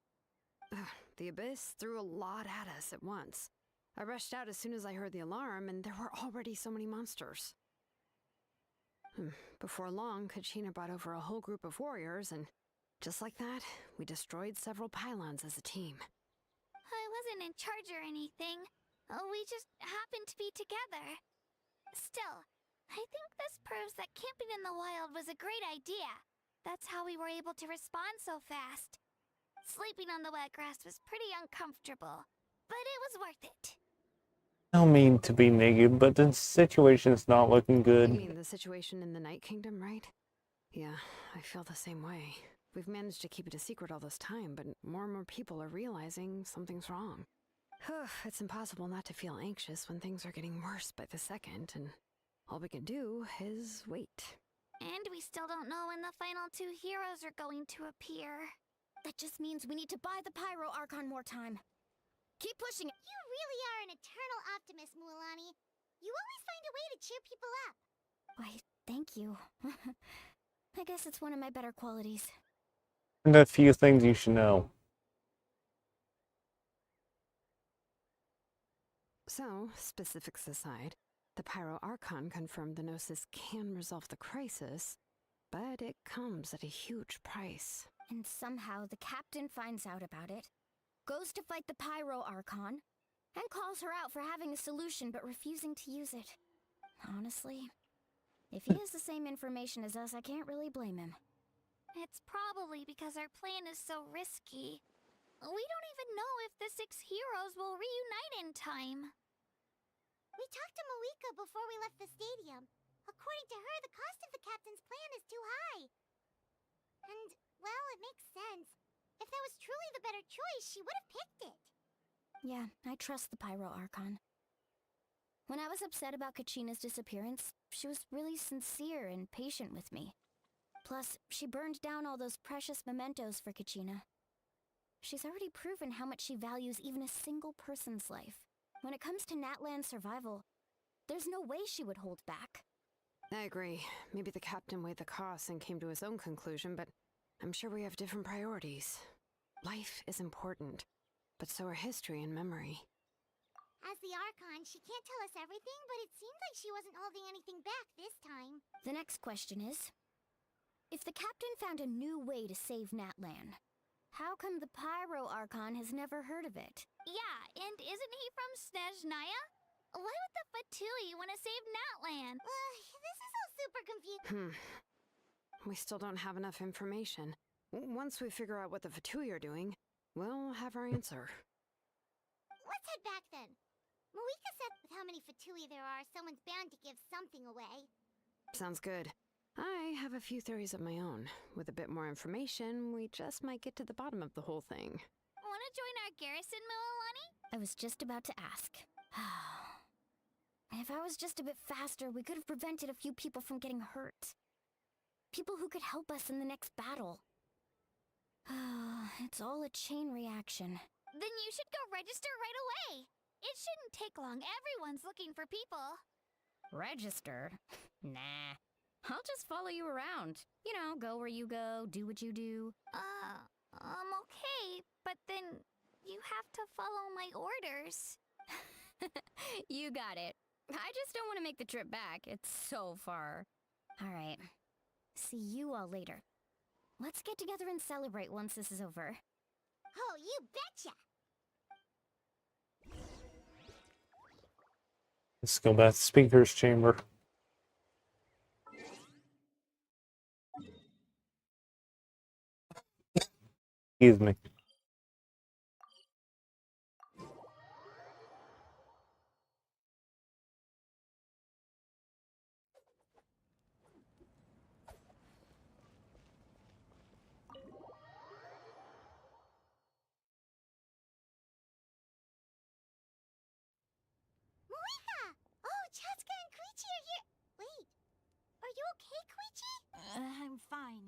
S15: The Abyss threw a lot at us at once. I rushed out as soon as I heard the alarm, and there were already so many monsters. Before long, Kachina brought over a whole group of warriors, and just like that, we destroyed several pylons as a team.
S3: I wasn't in charge or anything. We just happened to be together. Still, I think this proves that camping in the wild was a great idea. That's how we were able to respond so fast. Sleeping on the wet grass was pretty uncomfortable, but it was worth it.
S1: I don't mean to be negative, but the situation's not looking good.
S15: You mean the situation in the Night Kingdom, right? Yeah, I feel the same way. We've managed to keep it a secret all this time, but more and more people are realizing something's wrong. It's impossible not to feel anxious when things are getting worse by the second, and all we can do is wait.
S3: And we still don't know when the final two heroes are going to appear.
S2: That just means we need to buy the Pyro Archon more time. Keep pushing it.
S3: You really are an eternal optimist, Mualani. You always find a way to cheer people up.
S2: Why, thank you. I guess it's one of my better qualities.
S1: And a few things you should know.
S15: So, specifics aside, the Pyro Archon confirmed the Gnosis can resolve the crisis, but it comes at a huge price.
S2: And somehow the captain finds out about it, goes to fight the Pyro Archon, and calls her out for having a solution but refusing to use it. Honestly, if he has the same information as us, I can't really blame him.
S3: It's probably because our plan is so risky. We don't even know if the 6 heroes will reunite in time. We talked to Malika before we left the stadium. According to her, the cost of the captain's plan is too high. And, well, it makes sense. If that was truly the better choice, she would have picked it.
S2: Yeah, I trust the Pyro Archon. When I was upset about Kachina's disappearance, she was really sincere and patient with me. Plus, she burned down all those precious mementos for Kachina. She's already proven how much she values even a single person's life. When it comes to Natlan's survival, there's no way she would hold back.
S15: I agree. Maybe the captain weighed the costs and came to his own conclusion, but I'm sure we have different priorities. Life is important, but so are history and memory.
S3: As the Archon, she can't tell us everything, but it seems like she wasn't holding anything back this time.
S2: The next question is, if the captain found a new way to save Natlan, how come the Pyro Archon has never heard of it?
S3: Yeah, and isn't he from Snezhnaya? Why would the Fatui want to save Natlan? This is all super confusing.
S15: we still don't have enough information. Once we figure out what the Fatui are doing, we'll have our answer.
S3: Let's head back then. Marika said with how many Fatui there are, someone's bound to give something away.
S15: Sounds good. I have a few theories of my own. With a bit more information, we just might get to the bottom of the whole thing.
S2: Wanna join our garrison, Mililani? I was just about to ask. If I was just a bit faster, we could have prevented a few people from getting hurt. People who could help us in the next battle. It's all a chain reaction. Then you should go register right away. It shouldn't take long. Everyone's looking for people. Register? Nah. I'll just follow you around. You know, go where you go, do what you do. Okay, but then you have to follow my orders. You got it. I just don't want to make the trip back. It's so far. All right. See you all later. Let's get together and celebrate once this is over.
S3: Oh, you betcha!
S1: Let's go back to Speaker's Chamber. Excuse me.
S3: Marika! Oh, Chaska and Koichi are here! Wait, are you okay, Koichi?
S13: I'm fine.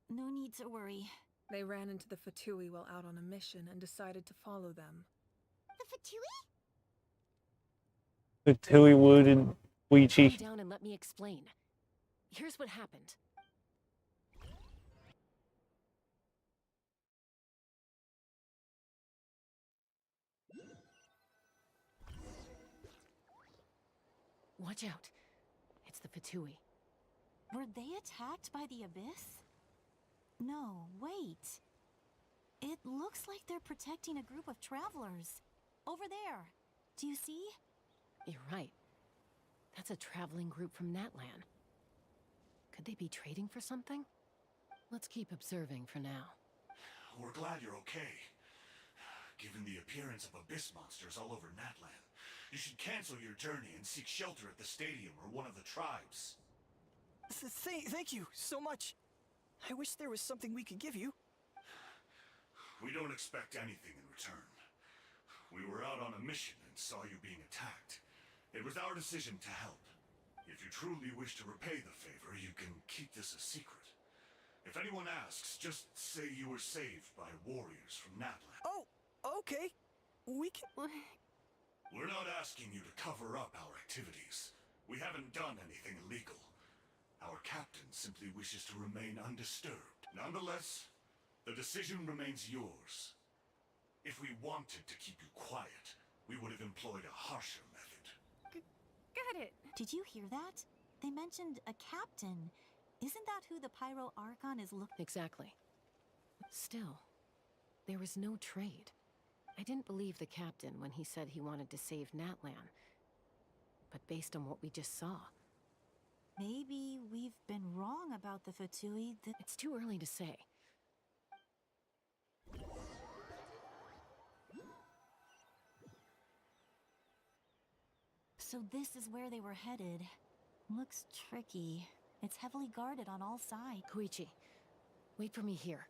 S13: No need to worry.
S14: They ran into the Fatui while out on a mission and decided to follow them.
S3: The Fatui?
S1: The Tui Wood and
S12: Calm
S1: Weechi.
S12: down and let me explain. Here's what happened. Watch out. It's the Fatui.
S13: Were they attacked by the Abyss? No, wait. It looks like they're protecting a group of travelers. Over there. Do you see?
S12: You're right. That's a traveling group from Natlan. Could they be trading for something? Let's keep observing for now.
S7: We're glad you're okay. Given the appearance of abyss monsters all over Natlan, you should cancel your journey and seek shelter at the stadium or one of the tribes.
S11: Thank you so much. I wish there was something we could give you.
S7: We don't expect anything in return. We were out on a mission and saw you being attacked. It was our decision to help. If you truly wish to repay the favor, you can keep this a secret. If anyone asks, just say you were saved by warriors from Natlan.
S11: Oh, okay. We can...
S7: We're not asking you to cover up our activities. We haven't done anything illegal. Our captain simply wishes to remain undisturbed. Nonetheless, the decision remains yours. If we wanted to keep you quiet, we would have employed a harsher method.
S10: Got it.
S13: Did you hear that? They mentioned a captain. Isn't that who the Pyro Archon is looking?
S12: Exactly. Still, there was no trade. I didn't believe the captain when he said he wanted to save Natlan. But based on what we just saw...
S13: Maybe we've been wrong about the Fatui.
S12: It's too early to say.
S13: So this is where they were headed. Looks tricky. It's heavily guarded on all sides.
S12: Koichi, wait for me here.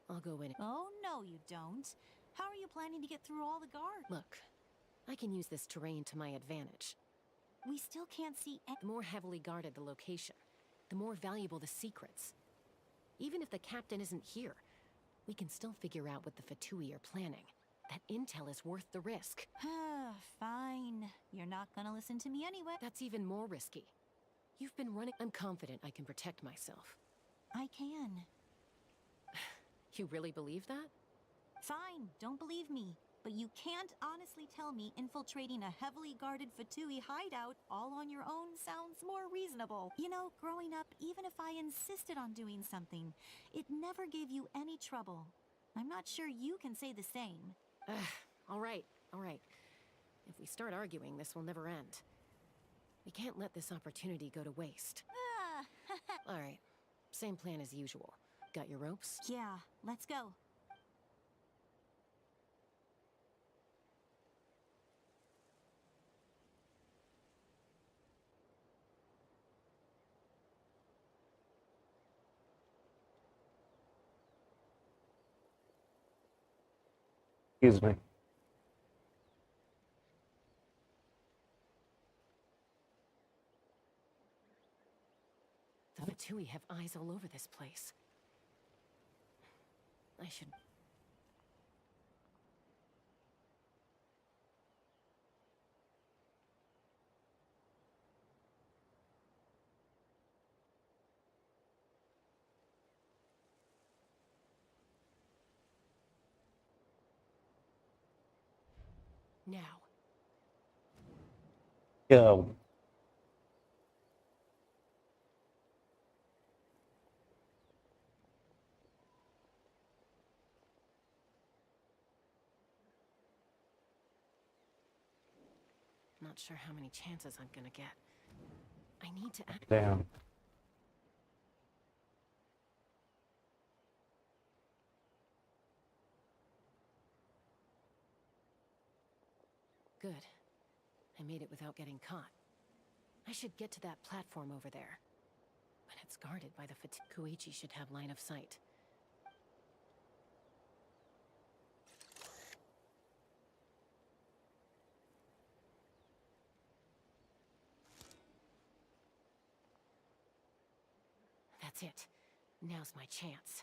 S12: I'll go in.
S13: Oh, no, you don't. How are you planning to get through all the guards?
S12: Look, I can use this terrain to my advantage.
S13: We still can't see
S12: The more heavily guarded the location, the more valuable the secrets. Even if the captain isn't here, we can still figure out what the Fatui are planning. That intel is worth the risk.
S13: Fine. You're not gonna listen to me anyway.
S12: That's even more risky. You've been running... I'm confident I can protect myself.
S13: I can.
S12: You really believe that?
S13: Fine, don't believe me. But you can't honestly tell me infiltrating a heavily guarded Fatui hideout all on your own sounds more reasonable. You know, growing up, even if I insisted on doing something, it never gave you any trouble. I'm not sure you can say the same.
S12: All right. If we start arguing, this will never end. We can't let this opportunity go to waste. All right. Same plan as usual. Got your ropes?
S13: Yeah, let's go.
S1: Excuse me.
S12: The Fatui have eyes all over this place. I should... Now.
S1: Go.
S12: Not sure how many chances I'm gonna get. I need to act.
S1: Damn.
S12: Good. I made it without getting caught. I should get to that platform over there. But it's guarded by the Koichi should have line of sight. That's it. Now's my chance.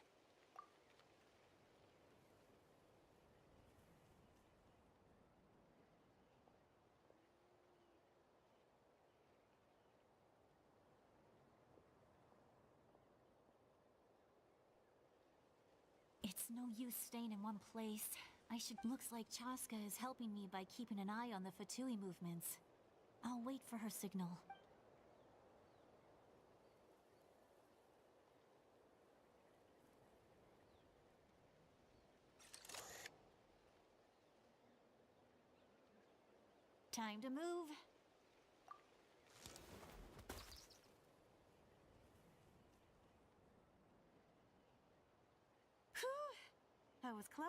S13: It's no use staying in one place. Looks like Chaska is helping me by keeping an eye on the Fatui movements. I'll wait for her signal. Time to move. Whew! That was close.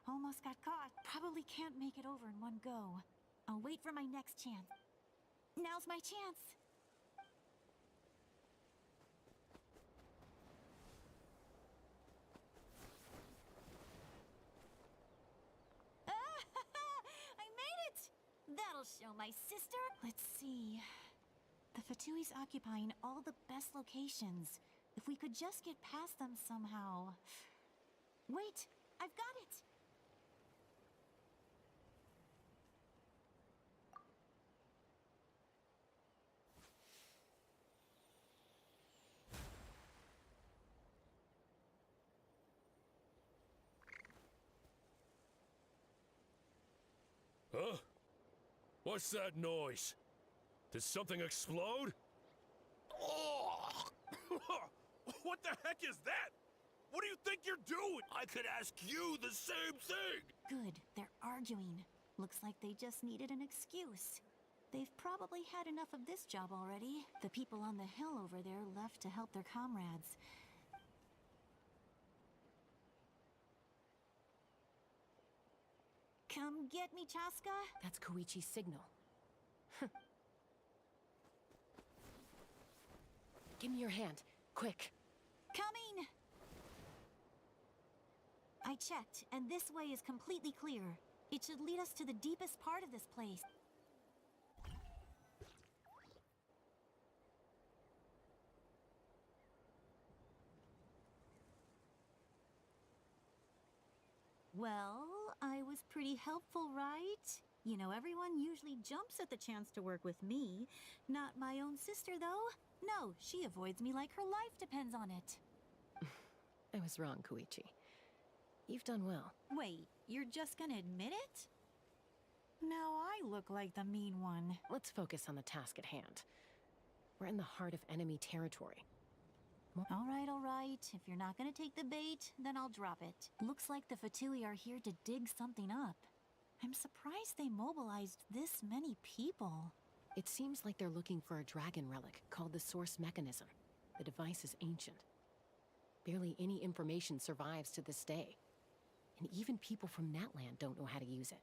S13: Almost got caught. Probably can't make it over in one go. I'll wait for my next chance. Now's my chance. I made it! That'll show my sister. Let's see. The Fatui's occupying all the best locations. If we could just get past them somehow. Wait, I've got it!
S5: Huh? What's that noise? Did something explode? Oh! What the heck is that? What do you think you're doing? I could ask you the same thing!
S13: Good, they're arguing. Looks like they just needed an excuse. They've probably had enough of this job already. The people on the hill over there left to help their comrades. Come get me, Chaska.
S12: That's Koichi's signal. Give me your hand, quick.
S13: Coming! I checked, and this way is completely clear. It should lead us to the deepest part of this place. Well, I was pretty helpful, right? You know, everyone usually jumps at the chance to work with me. Not my own sister, though. No, she avoids me like her life depends on it.
S12: I was wrong, Koichi. You've done well.
S13: Wait, you're just gonna admit it? Now I look like the mean one.
S12: Let's focus on the task at hand. We're in the heart of enemy territory.
S13: All right. If you're not gonna take the bait, then I'll drop it. Looks like the Fatui are here to dig something up. I'm surprised they mobilized this many people.
S12: It seems like they're looking for a dragon relic called the Source Mechanism. The device is ancient. Barely any information survives to this day. And even people from Natlan don't know how to use it.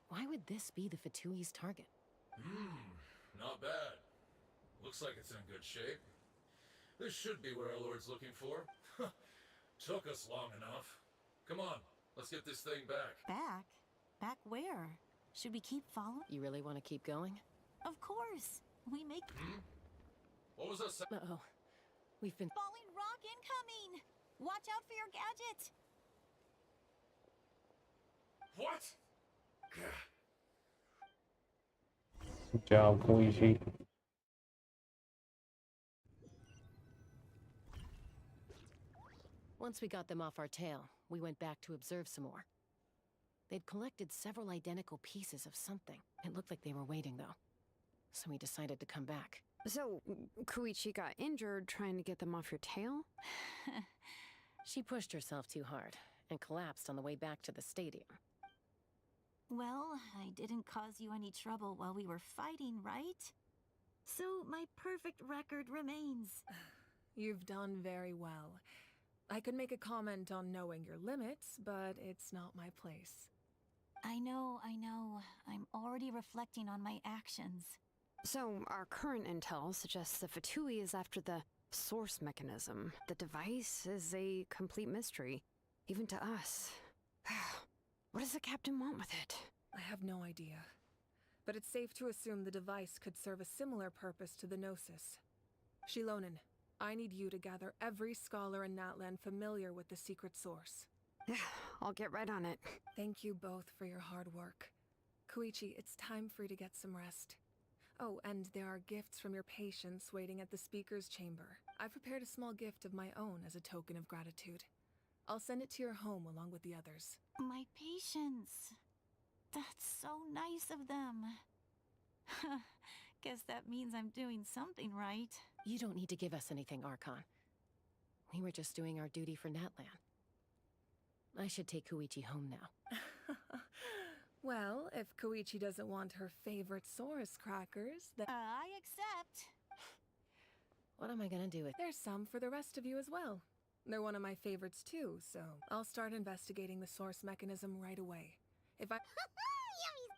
S12: Why would this be the Fatui's target?
S16: Not bad. Looks like it's in good shape. This should be where our Lord's looking for. Took us long enough. Come on, let's get this thing back.
S13: Back? Back where? Should we keep following?
S12: You really want to keep going?
S13: Of course. We make...
S16: What was that?
S12: Uh-oh. We've been...
S13: Falling rock incoming! Watch out for your gadget!
S16: What?
S1: Good job, Koichi.
S12: Once we got them off our tail, we went back to observe some more. They'd collected several identical pieces of something. It looked like they were waiting, though. So we decided to come back.
S15: So, Koichi got injured trying to get them off your tail?
S12: She pushed herself too hard and collapsed on the way back to the stadium.
S13: Well, I didn't cause you any trouble while we were fighting, right? So my perfect record remains.
S14: You've done very well. I could make a comment on knowing your limits, but it's not my place.
S13: I know. I'm already reflecting on my actions.
S15: So, our current intel suggests the Fatui is after the source mechanism. The device is a complete mystery, even to us. What does the captain want with it?
S14: I have no idea. But it's safe to assume the device could serve a similar purpose to the Gnosis. Shilonen, I need you to gather every scholar in Natlan familiar with the secret source.
S15: I'll get right on it.
S14: Thank you both for your hard work. Koichi, it's time for you to get some rest. Oh, and there are gifts from your patients waiting at the speaker's chamber. I prepared a small gift of my own as a token of gratitude. I'll send it to your home along with the others.
S13: My patience. That's so nice of them. Guess that means I'm doing something right.
S12: You don't need to give us anything, Archon. We were just doing our duty for Natlan. I should take Koichi home now.
S14: Well, if Koichi doesn't want her favorite Saurus crackers, then...
S13: I accept.
S12: What am I gonna do with...
S14: There's some for the rest of you as well. They're one of my favorites too, so I'll start investigating the source mechanism right away. If I...
S3: Yummy's